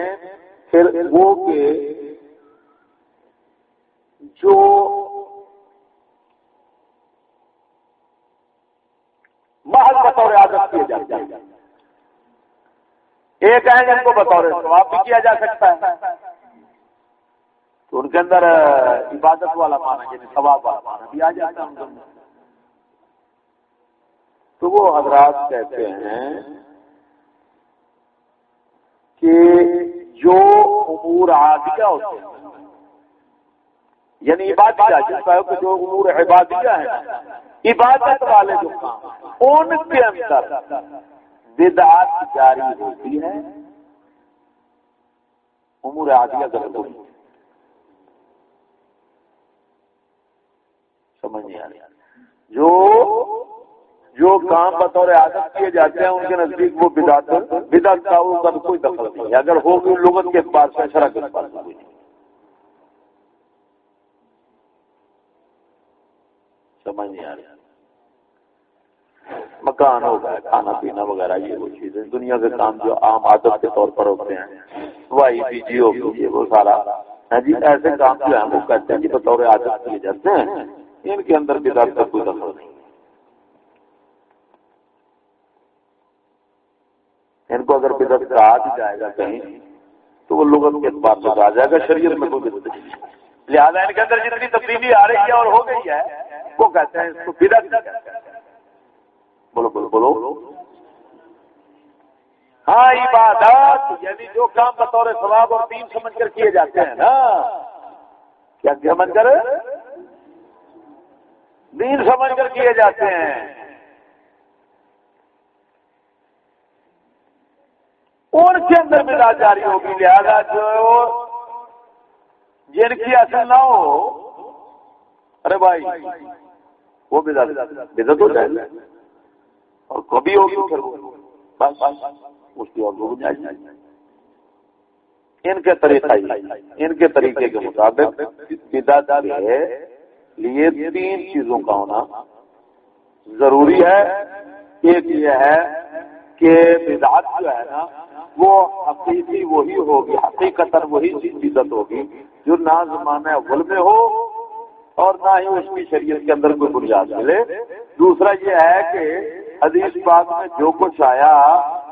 پھر وہ کہ جو محض بطور عادت کیے جاتے ہیں، ایک ہیں جن کو بطور ثواب بھی کیا جا سکتا ہے، تو ان کے اندر عبادت والا معنی یعنی ثواب والا معنی بھی آ جاتا ہے ان کے اندر۔ تو وہ حضرات کہتے ہیں کہ جو امور عادیہ ہوتے ہیں یعنی عبادیہ، جس کا کہ جو امور عبادیہ ہیں، عبادت والے جو کام ان کے اندر بدعت جاری ہوتی ہے، امور عادیہ غلط ہوتی ہے۔ سمجھ نہیں آ رہی؟ جو کام بطور عادت کیے جاتے ہیں ان کے نزدیک وہ بدعت کا ان کا کوئی دخل نہیں ہے، اگر ہوگی لغت کے اعتبار سے، شرع کے اعتبار سے کوئی نہیں۔ سمجھ نہیں آ رہی؟ مکان ہو گیا، کھانا پینا وغیرہ، یہ وہ چیزیں دنیا کے کام جو عام عادت کے طور پر ہوتے ہیں، وائی بیجی ہوگی، یہ وہ سارا ہے جی، ایسے کام جو ہیں وہ کہتے ہیں کہ بطور عادت کیے جاتے ہیں، ان کے اندر بدعت کا کوئی دخل نہیں۔ ان کو اگر بدعت کہا بھی جائے گا کہیں تو وہ لغت کے اعتبار سے کہا جائے گا، شریعت میں کوئی بدعت نہیں۔ لہٰذا ان کے اندر جتنی تبدیلی آ رہی ہے اور ہو گئی ہے وہ کہتے ہیں اس کو بدعت کہتے ہیں۔ بولو بولو بولو۔ ہاں، عبادات یعنی جو کام بطور ثواب اور دین سمجھ کر کیے جاتے ہیں نا، کیا سمجھ کر؟ دین سمجھ کر کیے جاتے ہیں، ان کے اندر بدعت جاری ہوگی۔ لہذا جو جن کی اصل نہ ہو، ارے بھائی وہ بدعت ہو جائے اور کبھی ہوگی پھر بس اس کی اور گنجائش نہیں۔ ان کے طریقے کے مطابق بدعت کے لیے 3 چیزوں کا ہونا ضروری ہے۔ ایک یہ ہے کہ بدعت جو ہے نا وہ حقیقی وہی ہوگی، حقیقتاً وہی بدعت ہوگی جو نہ زمانہ اول میں ہو اور نہ ہی اس کی شریعت کے اندر کوئی بنیاد ملے۔ دوسرا یہ ہے کہ حدیث پاک میں جو کچھ آیا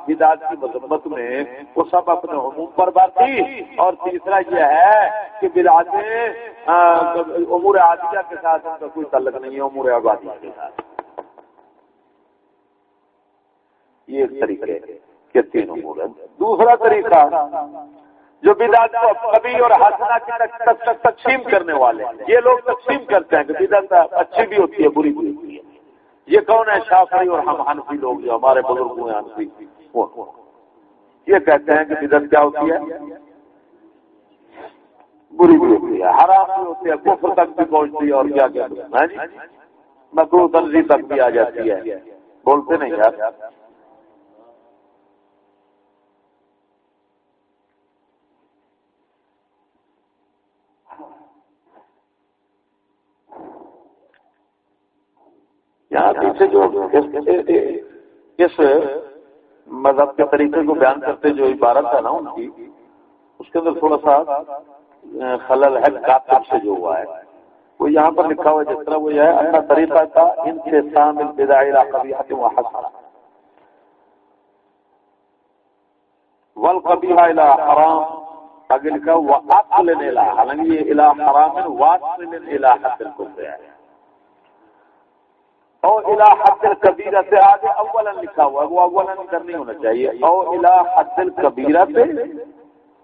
بدعت کی مذمت میں وہ سب اپنے عموم پر باقی، اور تیسرا یہ ہے کہ بدعتیں امور عادیہ کے ساتھ ان کا کوئی تعلق نہیں ہے، امور عبادیہ کے ساتھ۔ یہ ایک طریقے کے 3 امور ہیں۔ دوسرا طریقہ جو بدعت کو قبیح اور حسنہ کی تقسیم کرنے والے ہیں، یہ لوگ تقسیم کرتے ہیں کہ بدعت اچھی بھی ہوتی ہے، بری بھی ہوتی ہے۔ یہ کون ہے؟ شافعی اور ہم حنفی لوگ جو ہمارے بزرگ ہوئے حنفی، یہ کہتے ہیں کہ بدعت کیا ہوتی ہے؟ بری بھی ہوتی ہے، حرام بھی ہوتی ہے، کفر تک بھی پہنچتی ہے، اور کیا کیا ہے جی، مکروہ تنزیہ تک بھی آ جاتی ہے۔ بولتے نہیں یار۔ یہاں پیچھے جو اس مذہب کے طریقے کو بیان کرتے جو عبارت ہے نا ان کی، اس کے اندر تھوڑا سا خلل ہے، کاتب سے جو ہوا ہے وہ یہاں پر لکھا ہوا ہے جس طرح وہ یہ ہے اپنا طریقہ تھا انقسام البدع الى قبیحۃ وحسنہ والقبیحہ الى حرام، آگے لکھا وعقل الى، حالانکہ یہ الى حرام واصل الى حد الکفر ہے، اور الى حد الکبیرہ سے آگے اولا لکھا ہوا ہے، وہ اولا ادھر نہیں ہونا چاہیے، اور الى حد الکبیرہ سے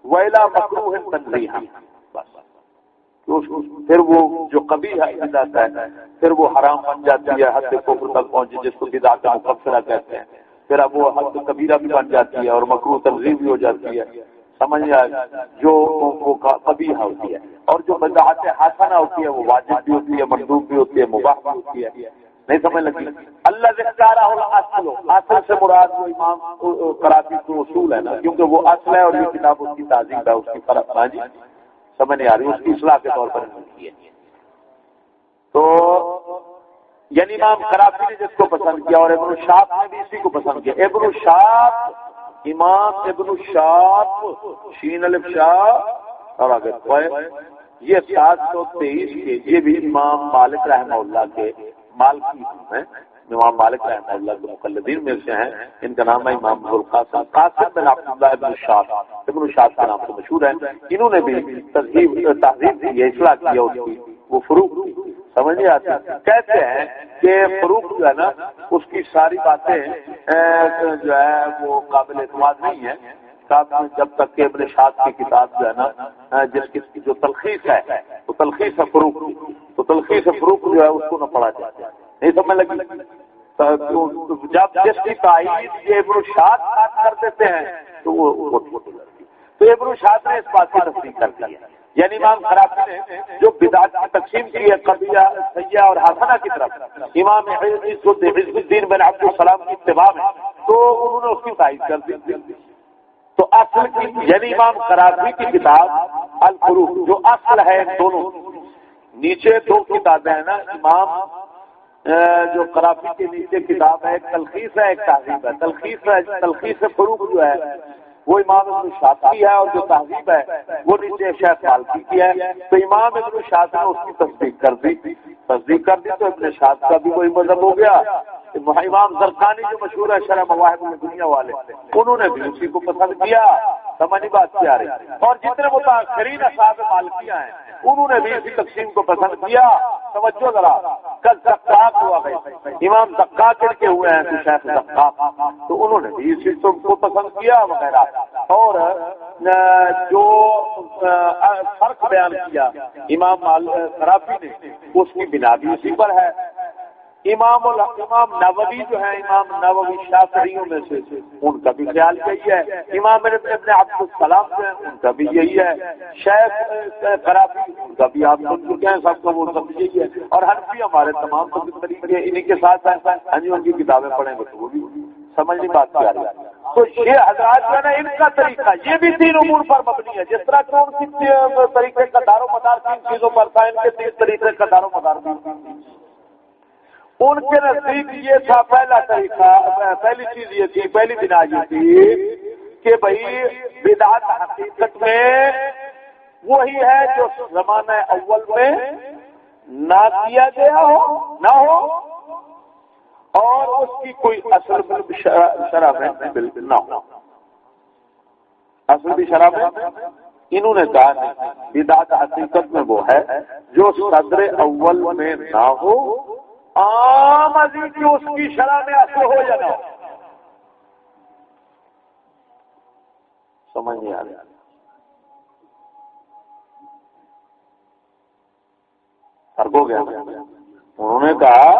وَإِلَى مَكْرُوهٍ تَنزِيهًا، پھر وہ جو قبیح بدعت ہے پھر وہ حرام بن جاتی ہے، حد کفر تک پہنچی جس کو بدعت مکفرہ کہتے ہیں، پھر اب وہ حد کبیرہ بھی بن جاتی ہے اور مکروہ تنزیہ بھی ہو جاتی ہے، سمجھ آئے، جو وہ قبیح ہوتی ہے، اور جو بدعت حسنہ ہوتی ہے وہ واجب بھی ہوتی ہے، مندوب بھی ہوتی ہے، مباح بھی ہوتی ہے، نہیں سمجھ لگی؟ اللہ ذکرہ الاصل، اصل سے مراد وہ امام قرافی کو اصول ہے نا، کیونکہ وہ اصل ہے اور یہ کتاب اس کی تعظیم ہے، اس کی فرق ہے جی، سمجھ نہیں آ رہی، اس کی اصلاح کے طور پر کی ہے۔ تو یعنی امام قرافی نے جس کو پسند کیا اور ابن الشاط نے بھی اسی کو پسند کیا، ابن الشاط، امام ابن الشاط، شین الف شاہ اور آگے یہ 723 کے، یہ بھی امام مالک رحمہ اللہ کے مالکی ہیں، امام مالک رحمہ اللہ کے مقلدین میں سے ہیں. ان کا نام ہے امام ابوالقاسم قاسم بن عبداللہ ابن شاد کے نام سے مشہور ہے. انہوں نے بھی تہذیب کی اصلاح کیا اس کی, وہ فروق کی سمجھ نہیں آتی. کہتے ہیں کہ فروق جو ہے نا اس کی ساری باتیں جو ہے وہ قابل اعتماد نہیں ہے جب تک کہ ابن شاد کی کتاب جو ہے نا جس کی جو تلخیص ہے وہ تلخیص ہے فروق کی, تو تلخیص فروق جو ہے اس کو نہ پڑھا جائے. نہیں سمجھ لگی؟ جب جس کی تائید یہ ابن شاد کر دیتے ہیں تو وہ تو ابن شاد نے اس بات کی تصدیق کر دی ہے. یعنی امام خرابی نے جو بدعت کی تقسیم کی ہے قبیہ سیاح اور حسنہ کی طرف امام حزب الدین بن عبد السلام کی اتباع میں, تو انہوں نے اس کی تائید کر دی. تو اصل کی یعنی امام خرابی کی کتاب الفروق جو اصل ہے دونوں, نیچے دو کتابیں ہیں نا امام جو خرابی کے نیچے کتاب ہے, ایک تلخیص ہے ایک تہذیب ہے. تلخیص فروق جو ہے وہ امام ابن شافعی ہے اور جو تہذیب ہے وہ نیچے شیخ مالکی کی ہے. تو امام ابن شافعی نے اس کی تصدیق کر دی تو ابن شافعی کا بھی وہی مذہب ہو گیا. امام زرقانی جو مشہور ہے شرح مواہب الدنیا والے, انہوں نے بھی اسی کو پسند کیا. سمجھ بات کیا رہی. اور جتنے متاثرین اصحاب مالکیہ ہیں انہوں نے بھی اسی تقسیم کو پسند کیا. توجہ ذرا, کل زقاق ہوا گئی, امام زقاق کے ہوئے ہیں تو شیخ زقاق, تو انہوں نے بھی اسی کو پسند کیا وغیرہ. اور جو فرق بیان کیا امام خرابی نے اس کی بنا بھی اسی پر ہے. امام نووی جو ہے امام نووی شافعیوں میں سے ان کا بھی خیال یہی ہے. امام ابن عبد السلام جو ہے ان کا بھی یہی ہے. شیخ خرابی ان کا بھی آپ سن چکے ہیں سب کا, وہ سب یہی ہے. اور حنفی ہمارے تمام طریقے انہیں کے ساتھ ہیں جی, ان کی کتابیں پڑھیں گے تو وہ بھی سمجھنے بات کیا رہی ہے. تو یہ حضرات جو ہے نا ان کا طریقہ یہ بھی تین امور پر مبنی ہے. جس طرح کہ ان کی طریقے کا دار و مدار تین چیزوں پر تھا, ان کے تین طریقے کا دار و مدار ان کے نزدیک یہ تھا. پہلا طریقہ, پہلی چیز یہ تھی, پہلی بنا یہ تھی کہ بھائی بدعت حقیقت میں وہی ہے جو زمانہ اول میں نہ کیا گیا ہو نہ ہو اور اس کی کوئی اثر شرح میں بالکل نہ ہو. اصل بھی شرح میں انہوں نے کہا نہیں, بدعت حقیقت میں وہ ہے جو صدر اول میں نہ ہو, عام عزیز کی اس کی شرح میں اثر ہو یا نہ ہو. سمجھ نہیں آ رہا. فرق ہو گیا. انہوں نے کہا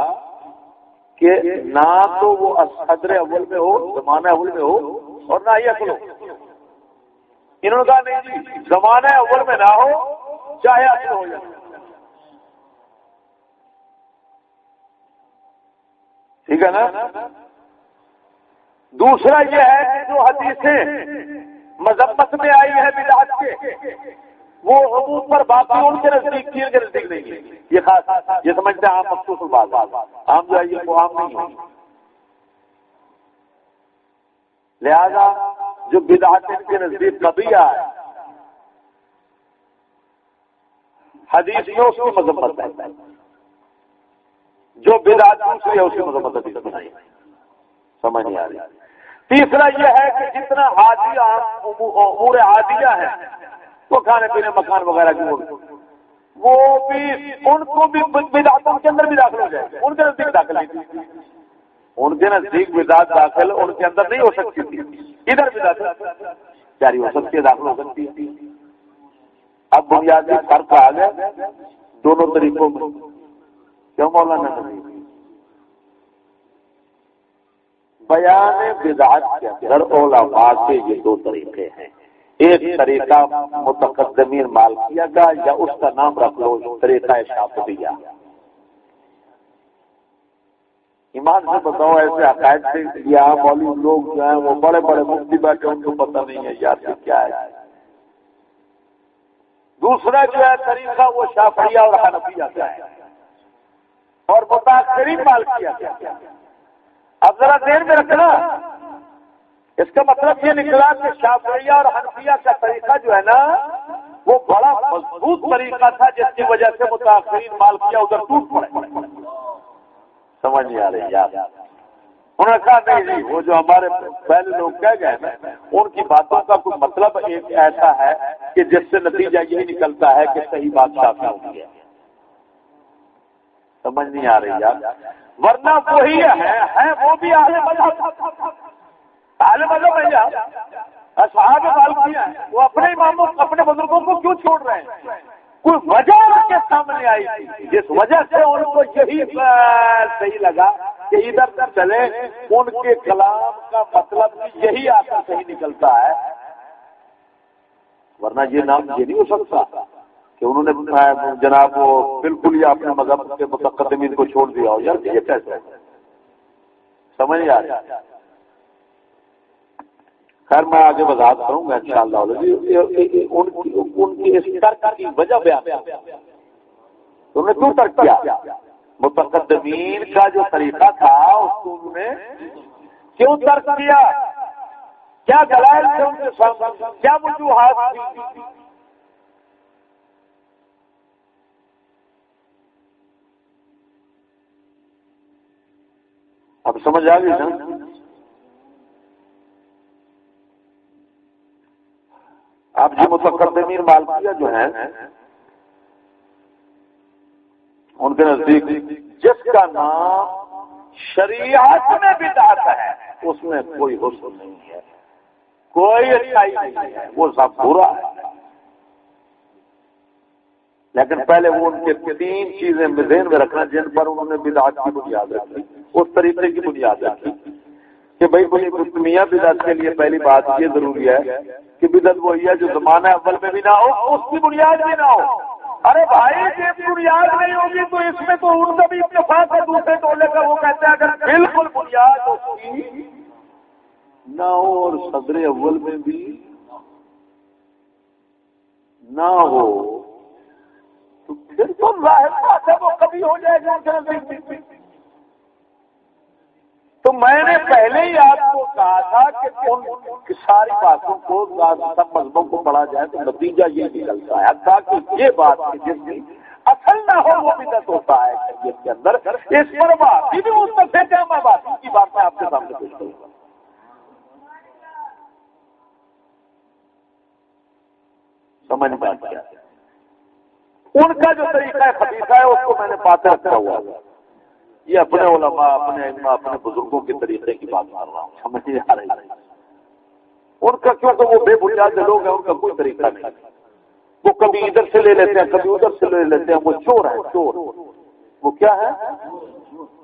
کہ نہ تو وہ صدر اول میں ہو, زمانہ اول میں ہو, اور نہ ہی اصل ہو. انہوں نے کہا نہیں جی, زمانہ اول میں نہ ہو چاہے اصل ہو جائے. ٹھیک ہے نا. دوسرا یہ ہے کہ جو حدیثیں مذمت میں آئی ہے بدعت کے وہ عموم پر باقی ان کے نزدیک کے نزدیک نہیں ہے. یہ خاص یہ سمجھتے ہیں عام مخصوص الباز, عام جو ہے یہ وہ عام نہیں ہے. لہذا جو بدعت ان کے نزدیک قضیہ ہے حدیث میں اس کی مذمت ہے, جو بدعت دوسری ہے اس کی مذمت حدیث میں نہیں. سمجھ نہیں آ رہی. تیسرا یہ ہے کہ جتنا عادیہ امور عادیہ ہے وہ کھانے پینے مکان وغیرہ کی وہ بھی ان کو بھی بدعتوں کے اندر بھی داخل ہو جائے. ان کے نزدیک داخل نہیں, ان کے نزدیک بدعت داخل ان کے اندر نہیں ہو سکتی تھی, ادھر بدعت جاری ہو سکتی ہے, داخل ہو سکتی ہے. اب بنیادی فرق آ گیا دونوں طریقوں میں. کیوں مولانا بیان بدعت کے اندر علماء کے یہ دو طریقے ہیں. ایک طریقہ متقدمین مالکیہ کا, یا اس کا نام رکھ لو طریقہ شافعیہ. ایمان سے بتاؤ ایسے عقائد سے یہاں مولوی لوگ جو ہیں وہ بڑے بڑے مفتی بیٹھے, ان کو پتہ نہیں ہے یار یہ کیا ہے. دوسرا جو ہے طریقہ وہ شافعیہ اور حنفیہ کا ہے, اور متاثرین مالکیہ کا. اب ذرا دیر میں رکھنا, اس کا مطلب یہ نکلا کہ شافعیہ اور حنفیہ کا طریقہ جو ہے نا وہ بڑا مضبوط طریقہ تھا, جس کی وجہ سے متاثرین مالکیہ ادھر ٹوٹ پڑے. سمجھ سمجھ نہیں آ رہی یار. انہوں نے کہا نہیں جی وہ جو ہمارے پہلے لوگ کہہ گئے نا ان کی باتوں کا کوئی مطلب ایک ایسا ہے کہ جس سے نتیجہ یہی نکلتا ہے کہ صحیح بات شافی ہوتی ہے. سمجھ نہیں آ رہی یار. ورنہ وہی ہے وہ بھی اہل مذہب ہے یار. اصحاب مالکیہ ہیں وہ اپنے اماموں اپنے بزرگوں کو کیوں چھوڑ رہے ہیں؟ کوئی وجہ ان کے سامنے آئی تھی جس وجہ سے ان کو یہی صحیح لگا کہ ادھر سے چلے. ان کے کلام کا مطلب یہی آتا صحیح نکلتا ہے. ورنہ یہ نام یہ نہیں ہو سکتا کہ انہوں نے جناب وہ بالکل ہی اپنے مذہب کے متقدمین کو چھوڑ دیا ہو. یار یہ کیسے سمجھ نہیں آ رہا. خیر میں آگے وضاحت کروں گا انشاءاللہ. ان کی اس ترک کی وجہ بیان انہوں نے کیوں ترک کیا؟ متقدمین کا جو طریقہ تھا اس کو انہوں نے کیوں ترک کیا؟ کیا دلائل تھے ان کے سامنے؟ کیا وجوہات تھی؟ اب سمجھ آ گئی نا. اب جو متقدمین مالکیہ جو ہیں ان کے نزدیک جس کا نام شریعت میں بدعت ہے اس میں کوئی حسن نہیں ہے، کوئی اچھائی نہیں ہے، وہ سب برا ہے. لیکن پہلے وہ ان کے 3 چیزیں ذہن میں رکھنا جن پر انہوں نے بدعت کی بنیاد رکھی. اس طریقے کی بنیاد رکھی کہ بھائی میاں بدعت کے لیے پہلی بات یہ ضروری ہے کہ بدعت وہی ہے جو زمانہ اول میں بھی نہ ہو، اس کی بنیاد بھی نہ ہو. ارے بھائی جب بنیاد نہیں ہوگی تو اس میں تو ان کا بھی اتفاق ہے دوسرے ٹولے کا. وہ کہتے ہیں اگر بالکل بنیاد اس کی نہ ہو اور صدر اول میں بھی نہ ہو تو پھر تو ظاہر بات ہے وہ کبھی ہو جائے گا. تو میں نے پہلے ہی آپ کو کہا تھا کہ ان ساری باتوں کو سب مذہبوں کو پڑھا جائے تو نتیجہ یہ نکلتا ہے تاکہ یہ بات جس کی اصل نہ ہو وہ بدعت ہوتا ہے شریعت کے اندر. اس پر بات بھی مستفید ہے. میں بات کی بات میں آپ کے سامنے پیش کروں گا. سمجھ بات کیا ہے؟ ان کا جو طریقہ خبیثہ ہے اس کو میں نے پاتے رکھا ہوا ہے. یہ اپنے علماء اپنے بزرگوں کے طریقے کی بات کر رہا ہوں. سمجھ نہیں آ رہی. ان کا کیونکہ وہ بے بنیاد لوگ ہیں ان کا کوئی طریقہ نہیں. وہ کبھی ادھر سے لے لیتے ہیں کبھی ادھر سے لے لیتے ہیں. وہ چور ہے چور. وہ کیا ہے؟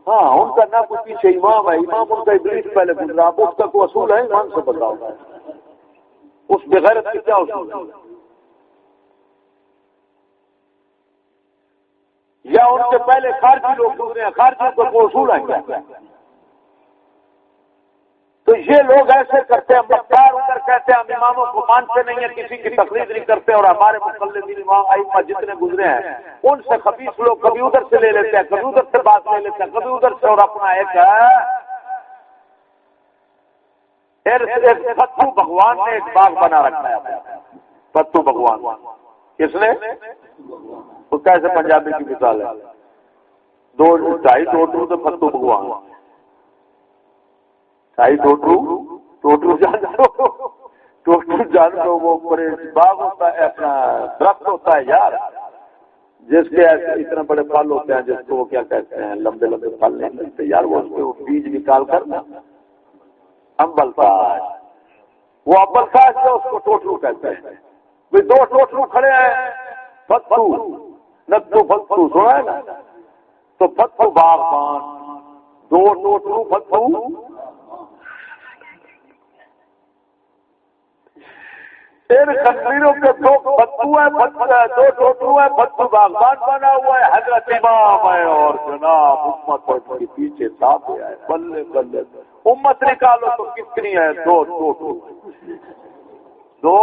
ہاں ان کا نہ کچھ پیچھے امام ہے. امام ان کا ابلیس پہلے گزرا. آپ اس کا کوئی اصول ہے ایمان سے بتاؤ. اس بغیرت کی کیا اصول ہے؟ یا ان کے پہلے خارجی لوگ گزرے ہیں. خارجیوں کا کوئی اصول ہے کیا؟ تو یہ لوگ ایسے کرتے ہیں مختار ہو کر کہتے ہیں ہم اماموں کو مانتے نہیں ہیں کسی کی تقلید نہیں کرتے. اور ہمارے مقلدین امام ائمہ جتنے گزرے ہیں ان سے خبیث لوگ کبھی ادھر سے لے لیتے ہیں کبھی ادھر سے بات لے لیتے ہیں کبھی ادھر سے. اور اپنا ایک فتو بھگوان نے ایک باغ بنا رکھا ہے. فتو بھگوان کس نے؟ تو کیسے پنجابی کی مثال ہے 2.5 ٹوٹرو تو فتو بھگوان 2.5 ٹوٹرو جان دو. وہ باغ ہوتا ہے اپنا درخت ہوتا ہے یار جس کے ایسے اتنے بڑے پھل ہوتے ہیں جس کو وہ کیا کہتے ہیں لمبے لمبے پھل نہیں ملتے یار. وہ اس کے بیج نکال کر نا امبل تاج. وہ امبل تاج سے اس کو ٹوٹرو کہتے ہیں. 2 ٹوٹرو کھڑے ہیں فتو ندو فتو سنا ہے نا. تو فتو باغبان 2 ٹوٹرو فتو. ان تقریروں کے 2 فتو ہے 2 ٹوٹرو ہے فتو باغبان بنا ہوا ہے. حضرت امام ہے اور جناب امت کے پیچھے صاحب ہے. بلے بلے امت نکالو تو کتنی ہے 2 ٹوٹرو 2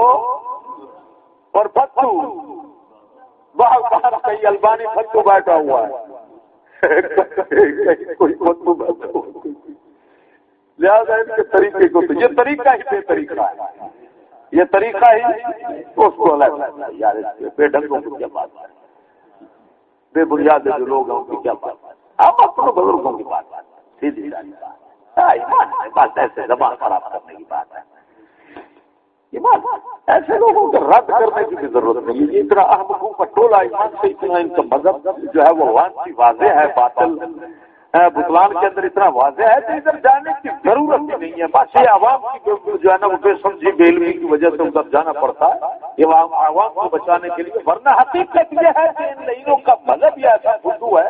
اور فتو. باغبان کئی البانی فتو بیٹھا ہوا ہے. کوئی فتو بیٹھا ہوا. لہٰذا ان کے طریقے کو تو یہ طریقہ ہی بے طریقہ ہے. یہ طریقہ ہی اس کو الگ یار اس کے بے ڈھنگوں کی کیا بات ہے. بے بنیاد جو لوگ ہیں ان کی کیا بات ہے. ہم اپنے بزرگوں کی بات ہے. سیدھی ساری بات ہے، ایمان ہے، بس ایسے زبان خراب کرنے کی بات ہے۔ ایمان ایسے لوگوں کو رد کرنے کی بھی ضرورت نہیں ہے، اتنا احمقوں کا ٹولہ ایمان سے اتنا ان کا مذہب جو ہے وہ واضح ہے، باطل بطلان کے اندر اتنا واضح ہے کہ ادھر جانے کی ضرورت ہی نہیں ہے۔ بس یہ عوام کی جو ہے نا وہ بے سمجھی بے علمی کی وجہ سے ادھر جانا پڑتا ہے، یہ عوام کو بچانے کے لیے، ورنہ حقیقت یہ ہے کہ ان لائنوں کا مذہب یہ ایسا فدو ہے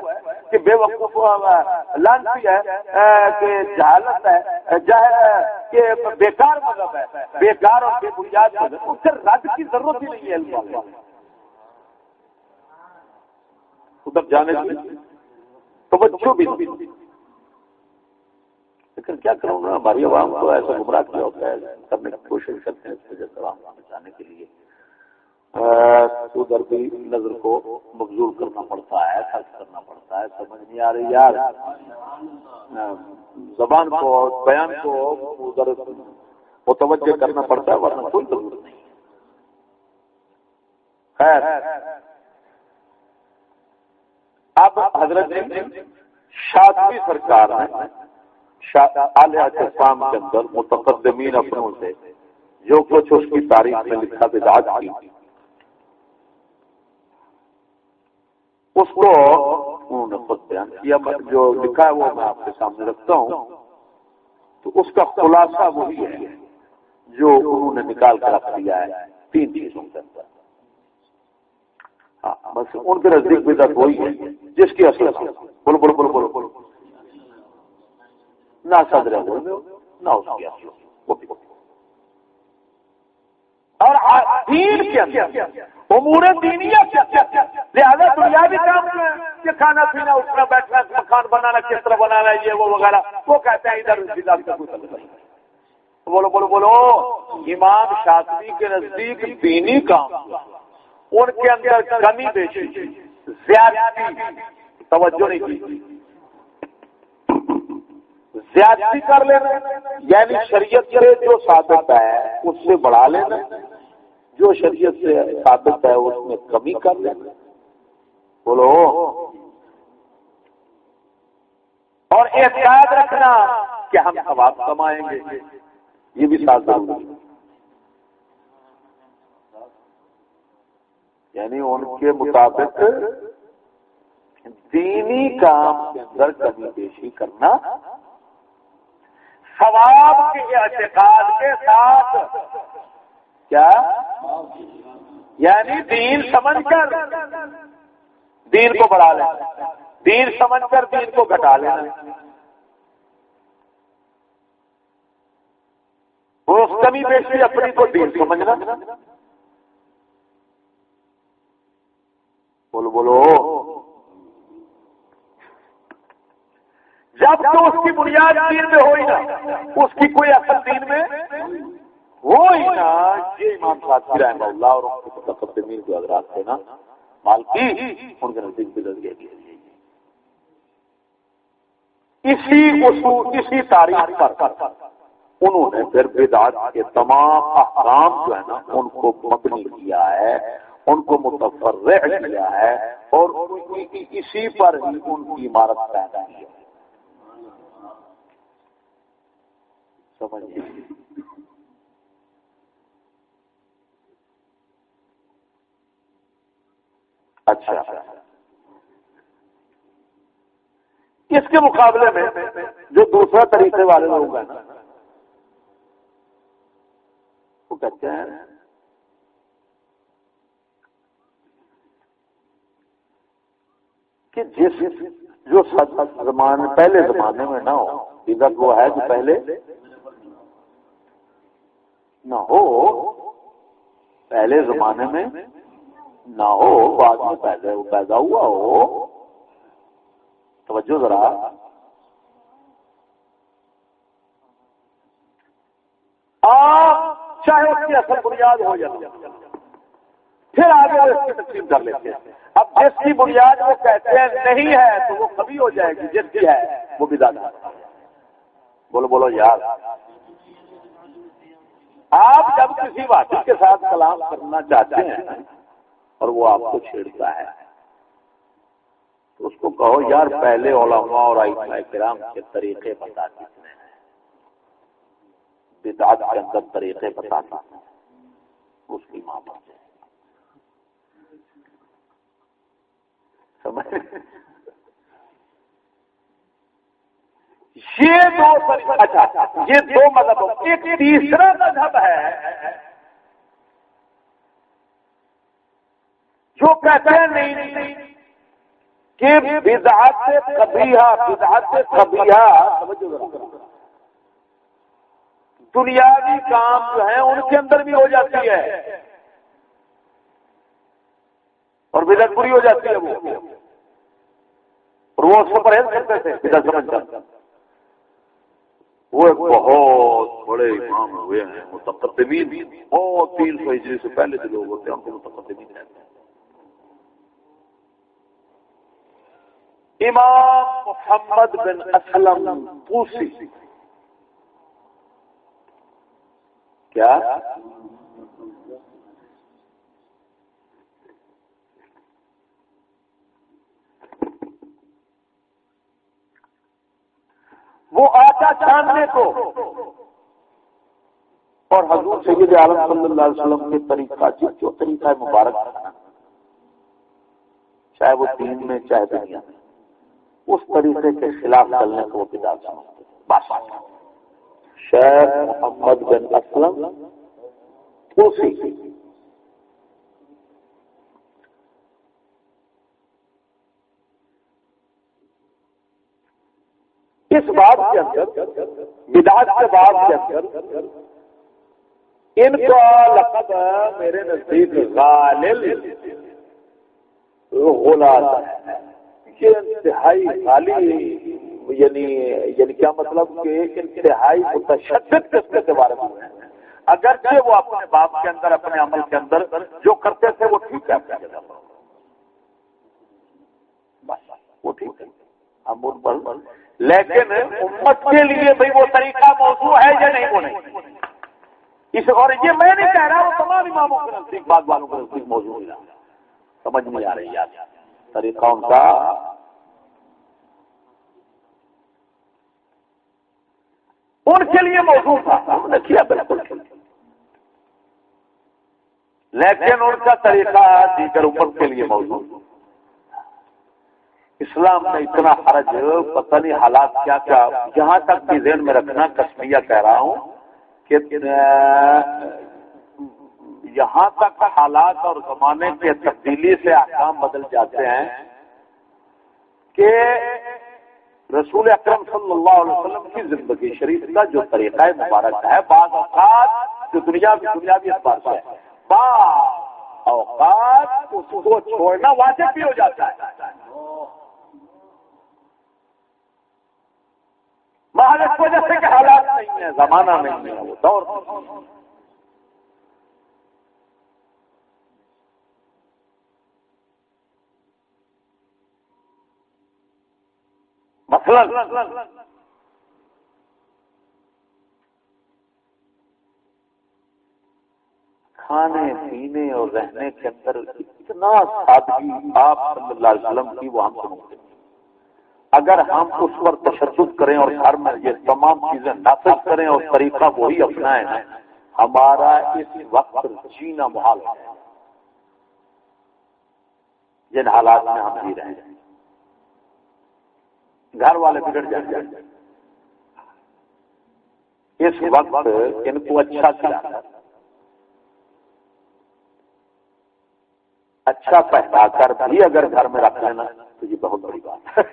کہ بے وقوف لانسی ہے، کہ جہالت ہے، کہ بیکار مذہب ہے، بیکار اور بے بنیاد مذہب، اس سے رد کی ضرورت ہی نہیں ہے علم ادھر جانے کی توجہ بھی نہیں۔ لیکن کیا کروں گا، ہماری عوام کو ایسا گمراہ کیا ہوتا ہے، کرنے کی کوشش کرتے ہیں اس وجہ سے عوام کو بچانے کے لیے ادھر بھی نظر کو مبذول کرنا پڑتا ہے، خرچ کرنا پڑتا ہے۔ سمجھ نہیں آ رہی یار، زبان کو بیان کو ادھر متوجہ کرنا پڑتا ہے، ورنہ کوئی ضرورت نہیں۔ خیر، اب حضرت شاذلی سرکار نے اعلی اقسام کے اندر متقدمین اپنوں سے جو کچھ اس کی تاریخ میں لکھا بدعت کی، اس کو انہوں نے خود بیان کیا۔ جو لکھا ہے وہ میں آپ کے سامنے رکھتا ہوں، تو اس کا خلاصہ وہی ہے جو انہوں نے نکال کر رکھ دیا ہے 3 چیزوں کے اندر۔ بس ان کے نزدیک بدعت وہی ہے جس کی اصل بول بول بول بول بول نہ صدر ہے نہ اس کی اصل، اور دین کے اندر امور دینیہ لہذا دنیاوی کام کہ کھانا پینا، اٹھنا بیٹھنا، مکان بنانا، کس طرح بنانا ہے، یہ وہ وغیرہ، وہ کہتے ہیں ادھر بدعت کا کوئی تعلق نہیں۔ بولو بولو بولو، امام شاذلی کے نزدیک دینی کام ان کے اندر کمی بیشی، زیادتی توجہ نہیں کی، زیادتی کر لینا، یعنی شریعت سے جو ثابت ہے اس سے بڑھا لینا، جو شریعت سے ثابت ہے اس میں کمی کر لینا۔ بولو، اور اعتقاد رکھنا کہ ہم ثواب کمائیں گے، یہ بھی ساتھ ضروری ہے۔ یعنی ان کے مطابق دینی کام کے اندر کمی بیشی کرنا ثواب کے اعتقاد کے ساتھ، کیا یعنی دین سمجھ کر دین کو بڑھا لینا، دین سمجھ کر دین کو گھٹا لینا، وہ اس کمی بیشی اپنی کو دین سمجھنا۔ بولو بولو، جب تو اس کی بنیاد دین میں ہوئی نا، اس کی کوئی اصل دین میں ہوئی نا۔ یہ امام شاذلی رحمہ اللہ اور ان کے متقدمین جو حضرات تھے نا، مالکی، ان کے نزدیک بدعت یہ اسی اصول، اسی تاریخ پر انہوں نے پھر بدعت کے تمام احکام جو ہے نا ان کو مبنی کیا ہے، ان کو متفرع کیا ہے، اور اسی پر ہی ان کی عمارت پیدا کی ہے۔ سمجھیے، اچھا، اس کے مقابلے میں جو دوسرا طریقے والے لوگ ہیں نا، وہ کہتے ہیں کہ جو پہلے زمانے میں نہ ہو، ادھر وہ ہے جو پہلے نہ ہو، پہلے زمانے میں نہ ہو، بعد میں پیدا ہوا ہو۔ توجہ ذرا، چاہے اس کی اصل بنیاد ہو جائے، پھر آگے وہ اس کی تقسیم کر لیتے ہیں۔ اب جس کی بنیاد وہ کہتے ہیں نہیں ہے تو وہ کبھی ہو جائے گی، جس کی ہے وہ بدعت ہے۔ بولو بولو یار، آپ جب کسی واقعی کے ساتھ کلام کرنا چاہتے ہیں اور وہ آپ کو چھیڑتا ہے تو اس کو کہو یار پہلے علماء اور ائمہ کرام کے طریقے بتا دیتے ہیں، بدعت کے اندر طریقے بتا دیتے ہیں، اس کی ماں بن جائے سمجھ۔ یہ دو اچھا یہ دو مذہب، ایک تیسرا مذہب ہے جو کہتے ہیں نہیں کہ بدعت قبیحہ دنیاوی کام جو ہیں ان کے اندر بھی ہو جاتی ہے اور بدعت بری ہو جاتی ہے، وہ اور وہ اس کو پرہیز کرتے تھے بدعت سمجھ کر۔ وہ ایک بہت بڑے امام ہوئے ہیں متقدمین، بہت 300 ہجری سے پہلے جو لوگ ہوتے ہیں ان کو متقدمین کہتے ہیں۔ امام محمد بن اسلم طوسی، کیا وہ آتا چاندنے کو اور حضور سید عالم صلی اللہ علیہ وسلم کے طریقہ جو طریقہ مبارک تھا، چاہے وہ دین میں چاہے دنیا میں، اس طریقے کے خلاف چلنے کو وہ بدعت سمجھتے ہیں۔ بس شیخ محمد بن اسلم طوسی اس بات کے اندر، بدعت کے بات کے اندر، ان کا لقب میرے نزدیک غالل غلال ہے۔ یہ انتہائی غالی یعنی کیا مطلب کہ انتہائی متشدد قسم کے بارے میں ہے، اگرچہ وہ اپنے باپ کے اندر اپنے عمل کے اندر جو کرتے تھے وہ ٹھیک ہے، وہ ٹھیک ہے ہم ان پر، لیکن امت کے لیے بھئی وہ طریقہ موضوع ہے یا نہیں، وہ نہیں اس، اور یہ میں نہیں کہہ رہا، وہ تمام اماموں کے نزدیک، بعض والوں کے نزدیک موضوع ہے، سمجھ نہیں آ رہی یاد طریقہ ان کا ان کے لیے موضوع تھا، ہم نے کیا بالکل، لیکن ان کا طریقہ دیگر امت کے لیے موضوع۔ اسلام میں اتنا حرج، پتہ نہیں حالات کیا کیا، یہاں تک بھی ذہن میں رکھنا، قسمیہ کہہ رہا ہوں کہ یہاں تک حالات اور زمانے کے تبدیلی سے احکام بدل جاتے ہیں کہ رسول اکرم صلی اللہ علیہ وسلم کی زندگی شریف کا جو طریقہ مبارک ہے، بعض اوقات جو دنیاوی اعتبار سے ہے، بعض اوقات اس کو چھوڑنا واجب بھی ہو جاتا ہے، محض اس وجہ سے کہ حالات نہیں ہے، زمانہ نہیں ہے، وہ دور نہیں ہے۔ مثلا کھانے پینے اور رہنے کے اندر اتنا سادگی آپ صلی اللہ علیہ وسلم کی وہ ہم کو ملتی، اگر ہم اس پر تشدد کریں اور گھر میں یہ تمام چیزیں نافذ کریں اور طریقہ وہی اپنائیں، ہمارا اس وقت جینا محال ہے جن حالات میں ہم جی رہے ہیں۔ گھر والے بگڑ جائیں گے، اس وقت ان کو اچھا کھلا اچھا پہنا کر بھی اگر گھر میں رکھ لینا تو یہ بہت بڑی بات ہے۔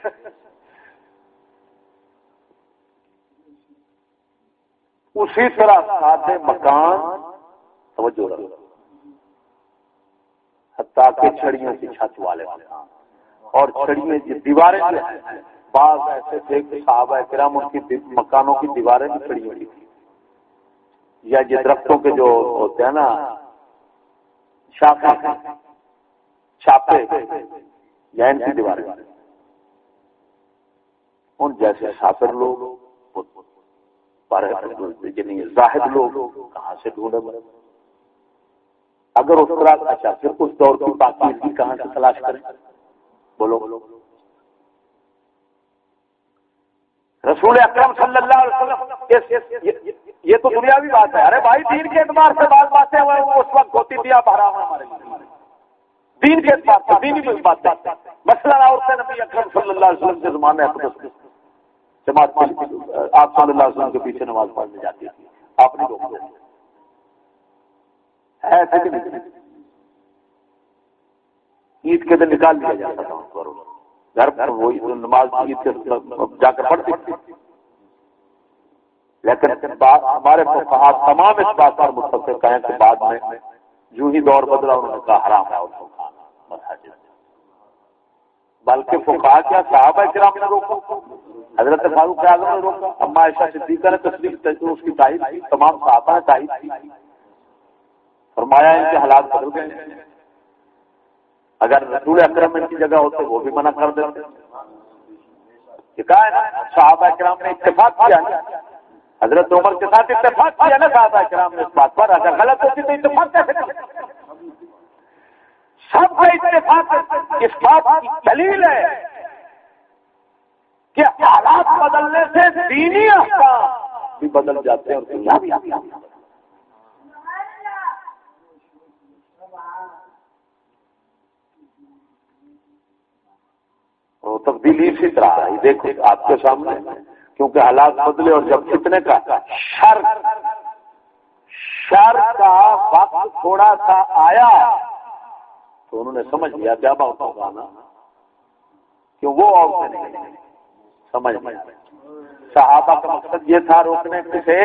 اسی طرح سادے مکان، توجہ رکھو، حتیٰ کہ چھڑیوں کی چھت والے مکان اور چھڑیوں کی دیواریں جو ہیں، بعض ایسے تھے کہ صحابہ کرام ان کی مکانوں کی دیواریں بھی چھڑیوں کی تھی، یا یہ درختوں کے جو ہوتے ہیں نا شاخیں چھاپے، یا ان کی دیواریں، ان جیسے سافر لوگ یعنی زاہد لوگ کہاں سے ڈھونڈے بڑے، اگر اس طرح اچھا پھر اس دور کی پاکیزگی کہاں سے تلاش کریں، بولو رسول اکرم صلی اللہ علیہ وسلم یہ تو دنیاوی بات ہے. ارے بھائی دین کے اعتبار سے بعض باتیں اس وقت ہوتی تھی آپ حرام ہے ہمارے لیے. دین کے اعتبار سے دینی بات ہے. مثلا عورتیں نبی اکرم صلی اللہ علیہ وسلم کے زمانے جماعت آپ صلی اللہ علیہ وسلم کے پیچھے نماز پڑھنے جاتی تھی. آپ نے روک دیا ایسے کہ نہیں عید کے دن نکال دیا جاتا تھا گھر پر وہی نماز عید کے جا کر پڑھتی تھی. لیکن ہمارے فقہاء تمام اس بات پر متفق ہیں کہ بعد میں جو ہی دور بدلا انہوں نے کہا حرام ہے اور کھانا. بلکہ فقہاء کیا صحابہ کرام نے روکا, حضرت فاروق اعظم نے روکا, اما عائشہ صدیقہ نے تصدیق اس کی تائید کی, تمام صحابہ نے تائید کی. فرمایا ان کے حالات بدل گئے. اگر رسول اکرم ان کی جگہ ہوتے وہ بھی منع کر دیتے. یہ کہا ہے نا صحابہ کرام نے اتفاق کیا نا, حضرت عمر کے ساتھ اتفاق کیا نا صحابہ کرام نے اس بات پر. اگر غلط ہوتی تو اتفاق کیسے کرتے؟ سب کا اتفاق اس بات کی دلیل ہے کہ حالات بدلنے سے دینی احکام بھی بدل جاتے ہیں اور دنیا بھی آتی ہے. تبدیلی اسی طرح ہے. دیکھو آپ کے سامنے کیونکہ حالات بدلے اور جب کتنے کا شر کا وقت تھوڑا سا آیا تو انہوں نے سمجھ لیا کیا بات ہوگا نا کہ وہ عورتیں نہیں سمجھ میں. صحابہ کا مقصد یہ تھا روکنے سے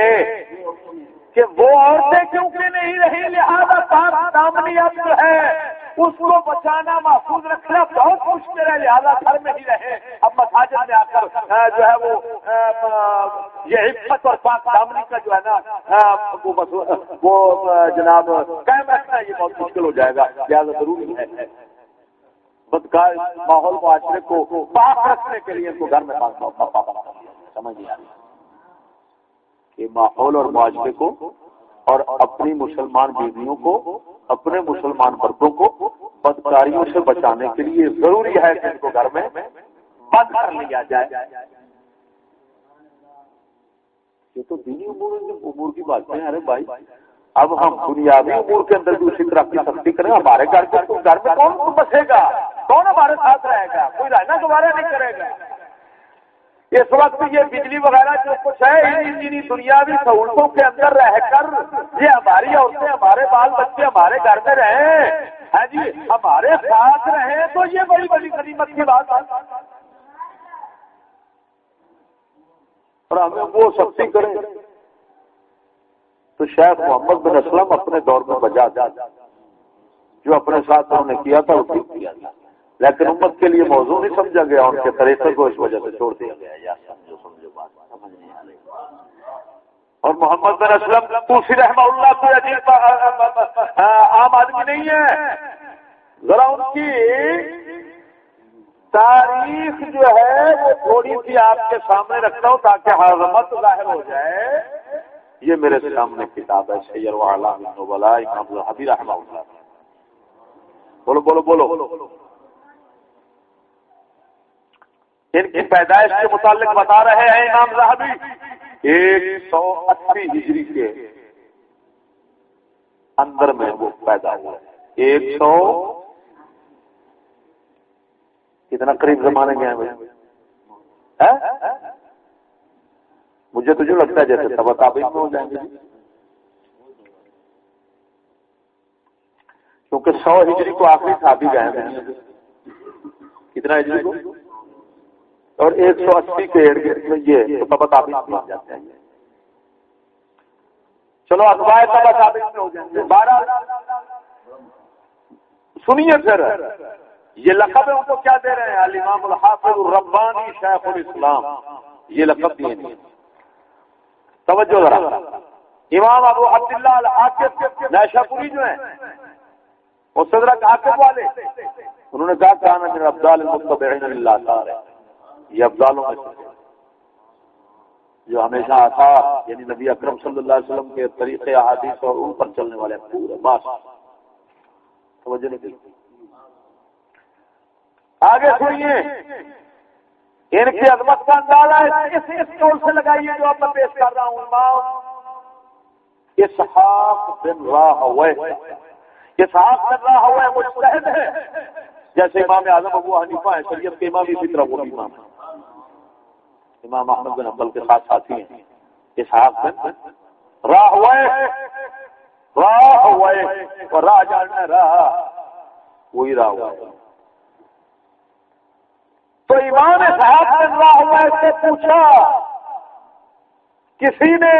کہ وہ عورتیں کیونکہ نہیں رہی لہذا پاک دامنی اب جو ہے اس کو بچانا محفوظ رکھنا بہت مشکل ہے, لہذا گھر میں ہی رہے. اب مساجد میں آ کر جو ہے وہ یہ عفت اور پاک دامنی کا جو ہے نا وہ جناب قائم رکھنا یہ بہت مشکل ہو جائے گا. لہذا ضروری ہے بدکار ماحول معاشرے کو پاک رکھنے کے لیے ان کو گھر میں سمجھ نہیں آ رہی کہ ماحول اور معاشرے کو اور اپنی مسلمان بیویوں کو اپنے مسلمان مردوں کو بدکاریوں سے بچانے کے لیے ضروری ہے کہ ان کو گھر میں بند کر لیا جائے. یہ تو دینی امور کی بات ہے. ارے بھائی اب ہم بنیادی امور کے اندر بھی اسی طرح کی سختی کریں. ہمارے گھر میں کون بسے گا, کون ہمارے ساتھ رہے گا, کوئی رہنا دوبارہ نہیں کرے گا. اس وقت یہ بجلی وغیرہ جو کچھ ہے انہیں دنیاوی سہولتوں کے اندر رہ کر یہ ہماری عورتیں ہمارے بال بچے ہمارے گھر میں رہیں, ہے جی ہمارے ساتھ رہیں تو یہ بڑی بڑی غنیمت کی بات ہے. اور ہمیں وہ سختی کریں تو شاید محمد بن اسلم اپنے دور میں بجا دیا جو اپنے ساتھ انہوں نے کیا تھا وہ ٹھیک کیا تھا, لیکن امت کے لیے موضوع نہیں سمجھا گیا. ان کے طریقے کو اس وجہ سے چھوڑ دیا گیا. یا سمجھو بات سمجھ نہیں آ رہی. اور محمد بن اسلم توسی رحمہ اللہ کوئی عجیب عام آدمی نہیں ہے. ذرا ان کی تاریخ جو ہے وہ تھوڑی سی آپ کے سامنے رکھتا ہوں تاکہ عظمت ظاہر ہو جائے. یہ میرے سامنے کتاب ہے سیر اعلام النبلاء امام ذہبی رحمہ اللہ. بولو بولو بولو. ان کی پیدائش کے متعلق بتا رہے ہیں امام ذہبی 180 ہجری کے اندر میں وہ پیدا ہوا. 100 کتنا قریب زمانے کے ہیں مجھے تو جو لگتا ہے جیسے تب تابعین میں ہو جائیں گے, کیونکہ 100 ہجری کو آخری تابعی گئے ہیں. کتنا ہجری کو اور 180 کے ارد گرد یہ تب تابعین میں ہو جاتے ہیں. چلو اتباع تب تابعین میں ہو جائیں گے. 12 سنیے پھر یہ لقب ان کو کیا دے رہے ہیں, الامام الحافظ الربانی شیخ الاسلام, یہ لقب دیے ہیں. توجہ ذرا. امام ابو عبداللہ الحاکم نیشاپوری جو ہیں وہ صدرک حاکم والے, انہوں نے کہا کان من ابدال المتبعین للہ تعالی, یہ ابدالوں میں سے جو ہمیشہ آثار یعنی نبی اکرم صلی اللہ علیہ وسلم کے طریقے احادیث اور ان پر چلنے والے پورے باس. توجہ نہیں کی. آگے سنیے ان کی عظمت کا اندازہ اس قول سے لگائیے جو اب میں پیش کر رہا ہوں. امام اسحاق بن راہویہ، اسحاق بن راہویہ مجتہد ہے، جیسے امام اعظم ابو حنیفہ ہیں شریعت کے امام، اسی طرح وہ بھی امام ہے. امام احمد بن حنبل کے ساتھ ساتھی ہیں اسحاق بن راہویہ. راہویہ اور راہ جاننا راہ وہی راہویہ. تو امام اسحاق بن راہویہ سے پوچھا کسی نے،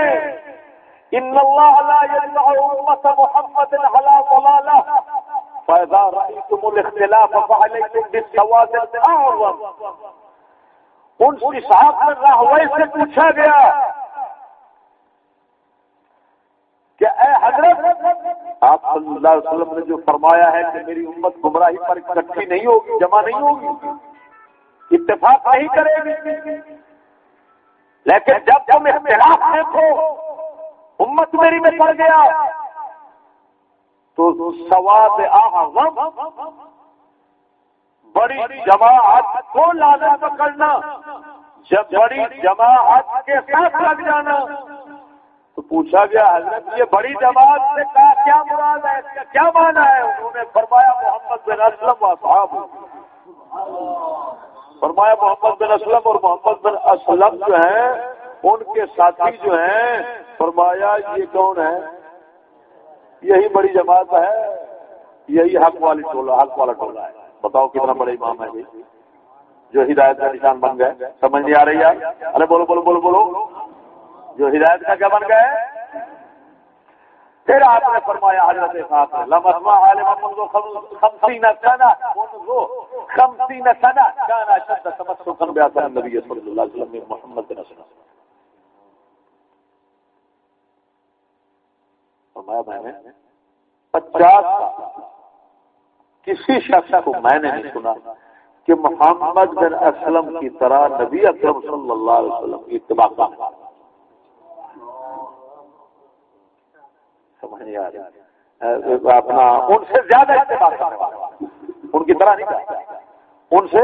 ان اللہ لا یجمع امت محمد علی ضلالہ فاذا رأیتم الاختلاف فعلیکم بالسواد الاعظم. ان اسحاق بن راہویہ سے پوچھا گیا کہ اے حضرت، آپ صلی اللہ علیہ وسلم نے جو فرمایا ہے کہ میری امت گمراہی پر اکٹھی نہیں ہوگی، جمع نہیں ہوگی، اتفاق نہیں کرے گی، لیکن جب تم اختلاف دیکھو امت میری میں پڑ گیا تو سواد اعظم بڑی جماعت کو لانا پکڑنا، جب بڑی جماعت کے ساتھ لگ جانا. تو پوچھا گیا حضرت یہ بڑی جماعت سے کیا مراد ہے، اس کا کیا معنی ہے؟ انہوں نے فرمایا محمد بن اسلم و اصحاب. فرمایا محمد بن اسلم اور محمد بن اسلم جو ہیں ان کے ساتھی جو ہیں، فرمایا یہ کون ہے؟ یہی بڑی جماعت ہے، یہی حق والی ٹولہ، حق والا ٹولہ ہے. بتاؤ کتنا بڑے امام ہے جو ہدایت کا نشان بن گئے. سمجھ نہیں آ رہی ہے؟ ارے بولو بولو بولو بولو، جو ہدایت کا کیا بن گئے. پھر آپ نے فرمایا حضرت صاحب لم اسمع عالما منذ 50 سنة كان اشد تمسكا باثر النبي صلى الله عليه وسلم محمد بن اسلم. فرمایا میں نے 50 کسی شخص کو میں نے نہیں سنا کہ محمد بن اسلم کی طرح نبی اکرم صلی اللہ علیہ وسلم کی اتباع کرتا. سمجھ نہیں آ رہی اپنا ان سے زیادہ اتباع کرنے والا، ان کی طرح نہیں کرتا، ان سے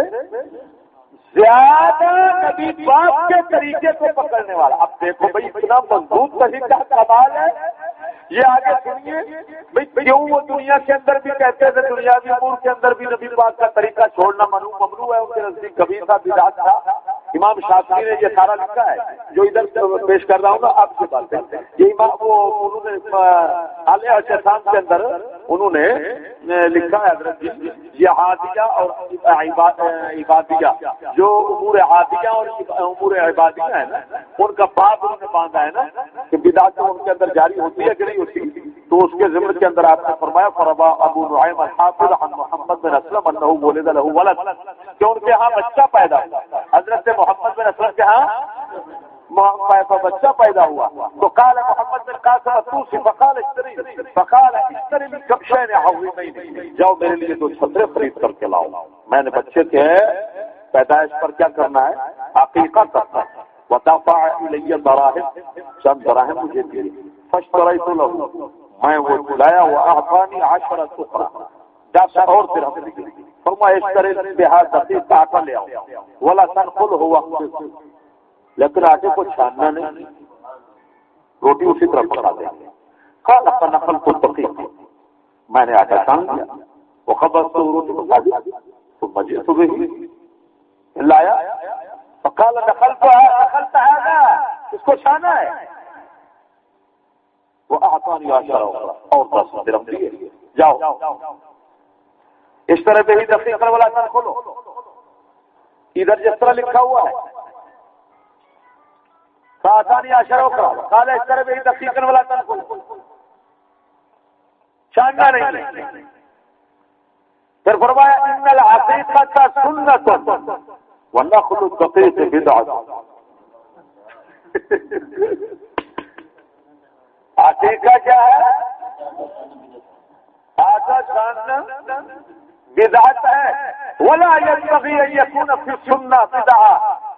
زیادہ نبی باپ کے طریقے کو پکڑنے والا. اب دیکھو بھائی اتنا مضبوط طریقہ کمال ہے. یہ آگے سنیے بھائی کیوں وہ دنیا کے اندر بھی کہتے تھے، دنیاوی امور کے اندر بھی نبی پاک کا طریقہ چھوڑنا ممنوع ہے. ان کے نزدیک کبھی تھا، بدعت تھا. امام شافعی نے یہ سارا لکھا ہے جو ادھر پیش کر رہا ہوں نا آپ کی بات ہے. یہ امام انہوں نے عالیہ شیطان کے اندر انہوں نے لکھا ہے حضرت جی، یہ عادیہ اور عبادیہ، جو امور عادیہ اور امور عبادیہ ہے نا، ان کا باب انہوں نے باندھا ہے نا کہ بدعت ان کے اندر جاری ہوتی ہے کہ نہیں ہوتی. تو اس کے ضمن کے اندر آپ نے فرمایا فربا ابو نعیم الحافظ عن محمد بن اسلم انه ولد له ولد، کہ ان کے ہاں بچہ پیدا ہوا. حضرت محمد بن اسلم کے ہاں بچہ پیدا ہوا. تو قال محمد بن قاسم الطوسی فقال اشتری لي كبشين عظيمين، جاؤ میرے لیے 2 چھترے خرید کر کے لاؤ. میں نے بچے کے پیدائش پر کیا کرنا ہے؟ عقیقہ کرنا ہے. ودفع الي دراهم، چند دراهم مجھے دیے. فاشتريت له، میں وہ لایا. واعطاني 10 اخرى، 10 اور درہم دیے. فرمایا اشتری بها دقيقة لے آؤ ولا تنقله وقت، لیکن آٹے کو چھاننا نہیں، روٹی اسی طرح پکا دیں. قال فنقلت الدقيق، میں نے آٹا چھان دیا. وخبزت روٹی پکا دی. ثم جئت به، لایا. فقال دخلت هذا، اس کو چھانا ہے. واعطاني 10 اخرى، اور 10 درہم دیے. جاؤ اس طرح پہ ہی دقیقہ والا نہ کھولو. ادھر جس طرح لکھا ہوا ہے فاعطاني 10 اخرى، قال اس طرح پہ ہی دقیقہ والا نہ کھولو، چھاننا نہیں. پھر فرمایا ان العقیقۃ سنۃ ونخل الدقیق بدعۃ. عقیقہ کیا ہے؟ آٹا چھاننا بدعت ہے. ولا ينبغي ان يكون في السنة بدعة،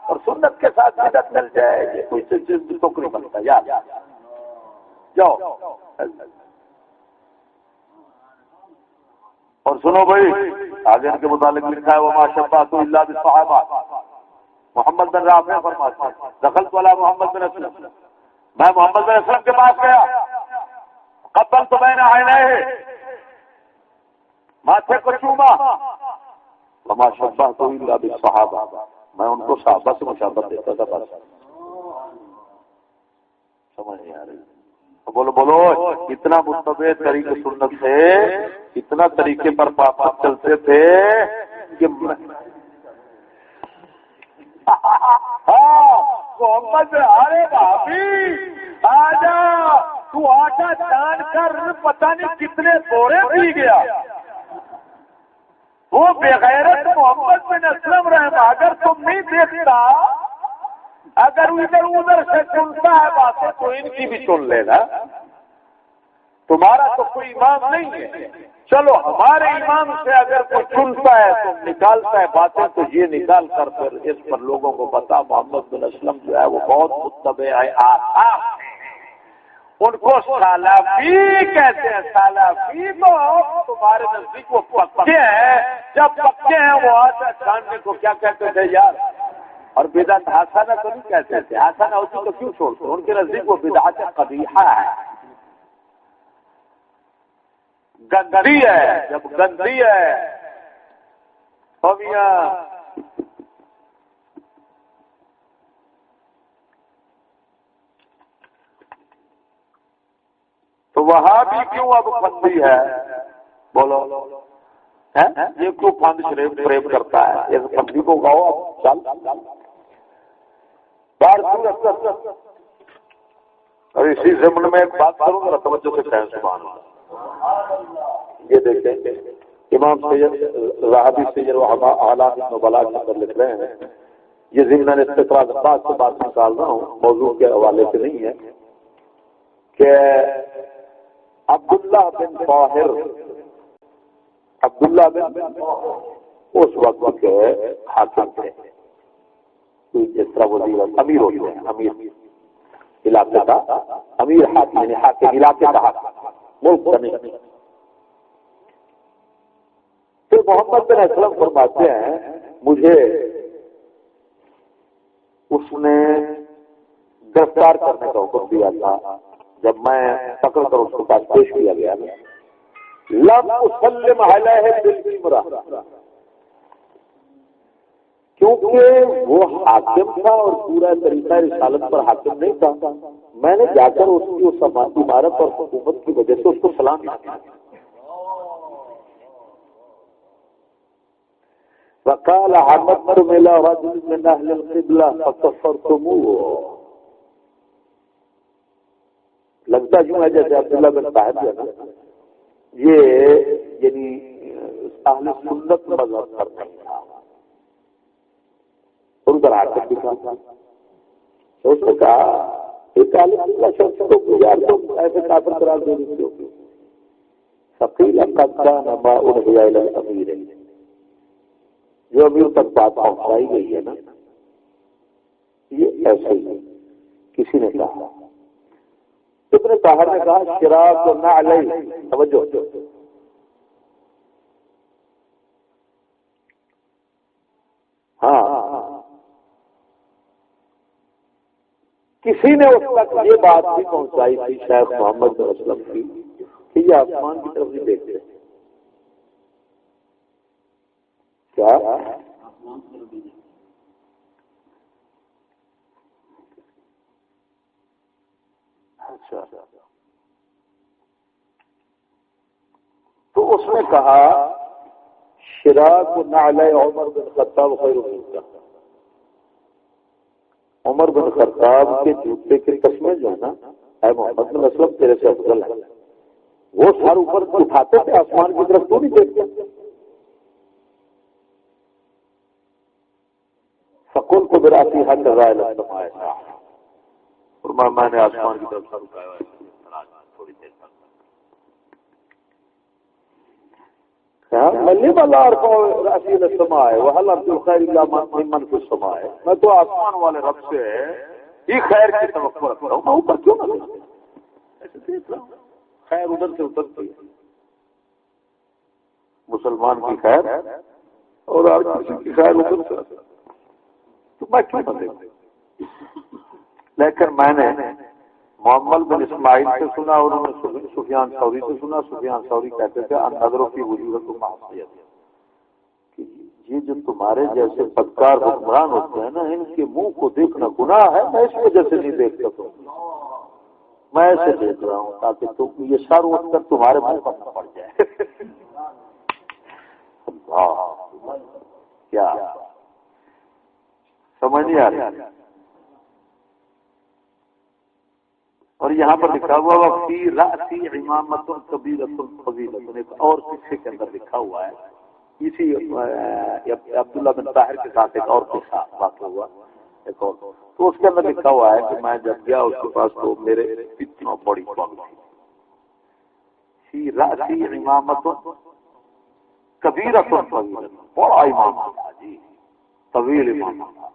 اور سنت کے ساتھ بدعت مل جائے یہ کوئی چیز تو نہیں بنتا. یار جاؤ. اور سنو بھائی آگے ان کے متعلق لکھا ہے وما شبهت الا بالصحابہ، محمد بن رافع فرماتے ہیں دخلت والا محمد بن اسلم، میں محمد بن اسلم کے پاس گیا، قبلت بین عینیہ، ماتھے کو چوما، وما شبہت الا بالصحابہ، میں ان کو صحابہ سے مشابہت دیتا تھا بس. سمجھ نہیں آ رہی؟ بولو بولو، اتنا متبع طریقے سنت سے، اتنا طریقے پر پاپا چلتے تھے کہ محمد ارے بھابھی آجا تو آٹا جان کر پتہ نہیں کتنے بورے پی گیا. وہ بغیرت محمد بن اسلم رحمہ اگر تم نہیں دیکھتا، اگر ادھر ادھر سے سنتا ہے باتیں تو ان کی بھی سن لینا. تمہارا تو کوئی امام نہیں ہے، چلو ہمارے امام سے اگر کوئی سنتا ہے تو نکالتا ہے باتیں، تو یہ نکال کر پھر اس پر لوگوں کو بتا محمد بن اسلم جو ہے وہ بہت متبع ہے آثار ہیں. ان کو سلفی کہتے ہیں. سلفی تو تمہارے نزدیک وہ پکے ہیں، جب پکے ہیں وہ آتا جاننے کو کیا کہتے تھے یار. اور بدعت حسنہ تو نہیں کہتے تھے، حسنہ ہوتی تو کیوں چھوڑتے؟ ان کے نزدیک وہ بدعت قبیحہ ہے، گندی ہے. جب گندی ہے پویاں تو وہاں بھی کیوں اب بندی ہے؟ بولو یہ کیوں فند فریب کرتا ہے؟ اس بندی کو گاؤ چل. اور اسی ضمن میں ایک بات کروں گا، توجہ سے کہیں سبحان اللہ. یہ دیکھیں امام سید راہبی سید اعلام النبلاء کے اندر لکھ رہے ہیں، یہ ضمن استطراء سے بات نکال رہا ہوں، موضوع کے حوالے سے نہیں ہے، کہ عبداللہ بن طاہر اس وقت کے حاکم تھے، جس طرح وزیر امیر ہوتے ہیں، امیر علاقے کا امیر حاکم، یعنی حاکم علاقے کا حاکم، ملک کا نہیں. پھر محمد بن اسلم فرماتے ہیں مجھے اس نے گرفتار کرنے کا حکم دیا تھا، جب میں پکڑ کر اس کے پاس پیش کیا گیا لم اسلم علیہ بالکبرى، کیونکہ وہ حاکم تھا اور پورا طریقہ رسالت پر حاکم نہیں تھا. میں نے جا کر اس کی اس عمارت اور حکومت کی وجہ سے اس کو سلام کیا. وقال عمدت ملا رجل من اهل القبلة فكفرتموه. لگتا یوں ہے جیسے عبداللہ بن طاہر ہے نا، یہ یعنی اہل سنت مذہب پر نہیں تھا، ان پر حاکم بھی تھا. اس نے کہا ایک عالم اللہ شخص کو یار تم ایسے کافر قرار دے دیتے ہو. فقیل قد كان ما انهي الى الامير، جو امیر تک بات پہنچائی گئی ہے نا، یہ ایسے ہی کسی نے کہا. ابن طاہر نے کہا شراک نعلی، توجہ، ہاں کسی نے اس تک یہ بات بھی پہنچائی تھی شیخ محمد بن اسلم کی کہ یہ آسمان کی طرف نہیں دیکھتے. کیا اچھا، تو اس نے کہا شراک نعلی عمر بن خطاب خیر منک، عمر بن خطاب کے جوتے کی قسمیں جو ہے نا اے محمد بن اسلم تیرے سے افضل ہے. وہ سر اوپر اٹھاتے تھے آسمان کی طرف، تو نہیں دیکھتے. فقل کو براتی حد رائل السماء، اور میں نے آسمان کی طرف سر اٹھایا ہے تھوڑی دیر تک. ملم اللہ رأسی السماء وهل ارجو الخير الا ممن في السماء، میں تو آسمان والے رب سے ہی خیر کی توقع رکھتا ہوں، میں اوپر کیوں نہ دیکھوں؟ ایسے دیکھ رہا ہوں خیر ادھر سے اترتی ہے، مسلمان کی خیر اور ہر کسی کی خیر ادھر سے. تو میں کیوں نہ دیکھوں؟ لیکن میں نے محمد بن اسماعیل سے سنا اور انہوں نے سفیان ثوری سے سنا. سفیان ثوری کہتے تھے النظر فی وجوہ معصیت، کہ یہ جو تمہارے جیسے بدکار حکمران ہوتے ہیں نا، ان کے منہ کو دیکھنا گناہ ہے. میں اس وجہ سے نہیں دیکھتا تو میں ایسے دیکھ رہا ہوں تاکہ تم یہ سر اٹھ کر تمہارے منہ پر نہ پڑ جائے. کیا سمجھ نہیں آ رہی؟ اور یہاں پر لکھا ہوا فی رأسی امامۃ کبیرۃ فضیلۃ، ایک اور قصے کے اندر لکھا ہوا ہے. اسی عبداللہ بن طاہر کے ساتھ ایک اور قصہ واقع ہوا ایک اور، تو اس کے اندر لکھا ہوا ہے کہ میں جب گیا اس کے پاس تو میرے اتنا بڑی پگ تھی. فی رأسی امامۃ کبیرۃ فضیلۃ، بڑا امام تھا جی، طویل امام تھا.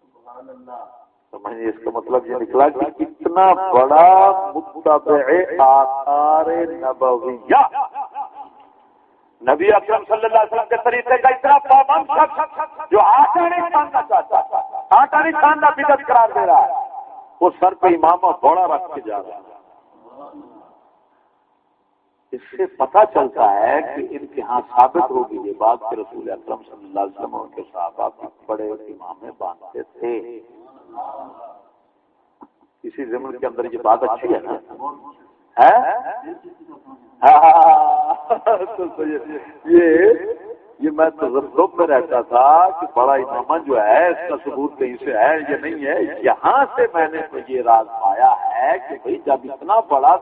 سبحان اللہ. سمجھے اس کا مطلب یہ نکلا کہ اتنا بڑا متبع آثار نبویہ، نبی اکرم صلی اللہ علیہ وسلم کے طریقے کا اتنا پابند شخص جو آٹا نہیں کھانا چاہتا، آٹا نہیں کھانا بدعت قرار دے رہا ہے، وہ سر پہ امامہ بڑا رکھ کے جا رہا ہے. اس سے پتہ چلتا ہے کہ ان کے ہاں ثابت ہوگی یہ بات کہ رسول اکرم صلی اللہ علیہ وسلم اور کے صحابہ بڑے امامے باندھتے تھے. اسی ضمن کے اندر یہ بات اچھی ہے نا. یہ میں تصوف میں رہتا تھا کہ بڑا امامہ جو ہے اس کا ثبوت کہیں سے ہے یہ نہیں ہے. یہاں سے میں نے یہ راز پایا ہے کہ بھئی جب اتنا بڑا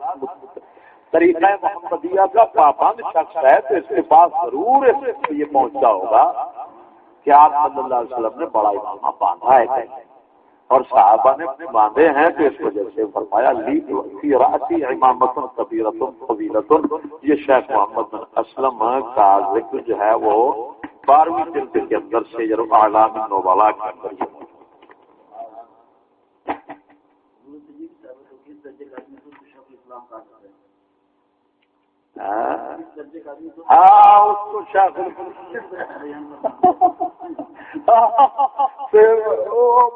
طریقہ محمدیہ کا پابند شخص ہے تو اس کے پاس ضرور یہ پہنچا ہوگا کہ آپ صلی اللہ علیہ وسلم نے بڑا امامہ باندھا ہے اور صحابہ نے باندھے ہیں، تو اس وجہ سے فرمایا لی فی رأسی امامۃ کبیرۃ فضیلۃ. یہ شیخ محمد بن اسلم کا ذکر جو ہے وہ 12ویں جلد کے اندر سے اعلام النبلاء کے اندر یہ ہاں اس کو شیخ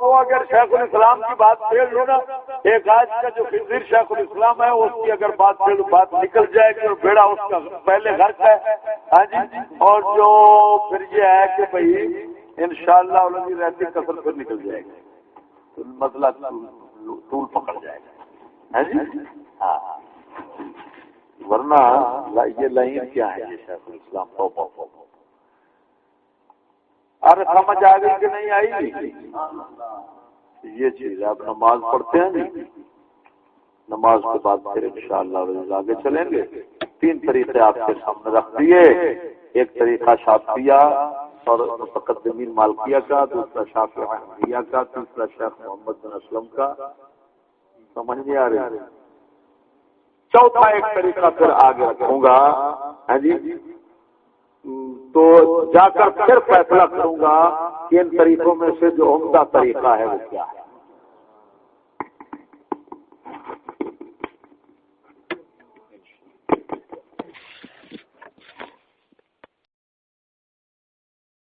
وہ اگر شیخ الاسلام کی بات پھیل لو نا، ایک آج کا جو خنزیر شیخ الاسلام ہے اس کی اگر بات نکل جائے گی اور بیڑا اس کا پہلے غرق ہے. ہاں جی. اور جو پھر یہ ہے کہ بھائی انشاءاللہ اولادی رہتی کثر پھر نکل جائے گی تو مسئلہ طول پکڑ جائے گا. ہاں جی. ہاں ورنہ یہ لائن کیا ہے یہ شیخ الاسلام ارے سمجھ آ گئی کہ نہیں آئی؟ یہ چیز آپ نماز پڑھتے ہیں جی، نماز کے بعد پھر انشاءاللہ آگے چلیں گے. 3 طریقے آپ کے سامنے رکھ دیے. ایک طریقہ شافعیہ اور متقدمین مالکیہ کا، دوسرا شافعی حنفیہ کا، تیسرا شیخ محمد بن اسلم کا. سمجھ نہیں آ رہی؟ چوتھا ایک طریقہ پھر آگے رکھوں گا. ہاں جی. تو جا کر پھر فیصلہ کروں گا کہ ان طریقوں میں سے جو عمدہ طریقہ ہے وہ کیا ہے.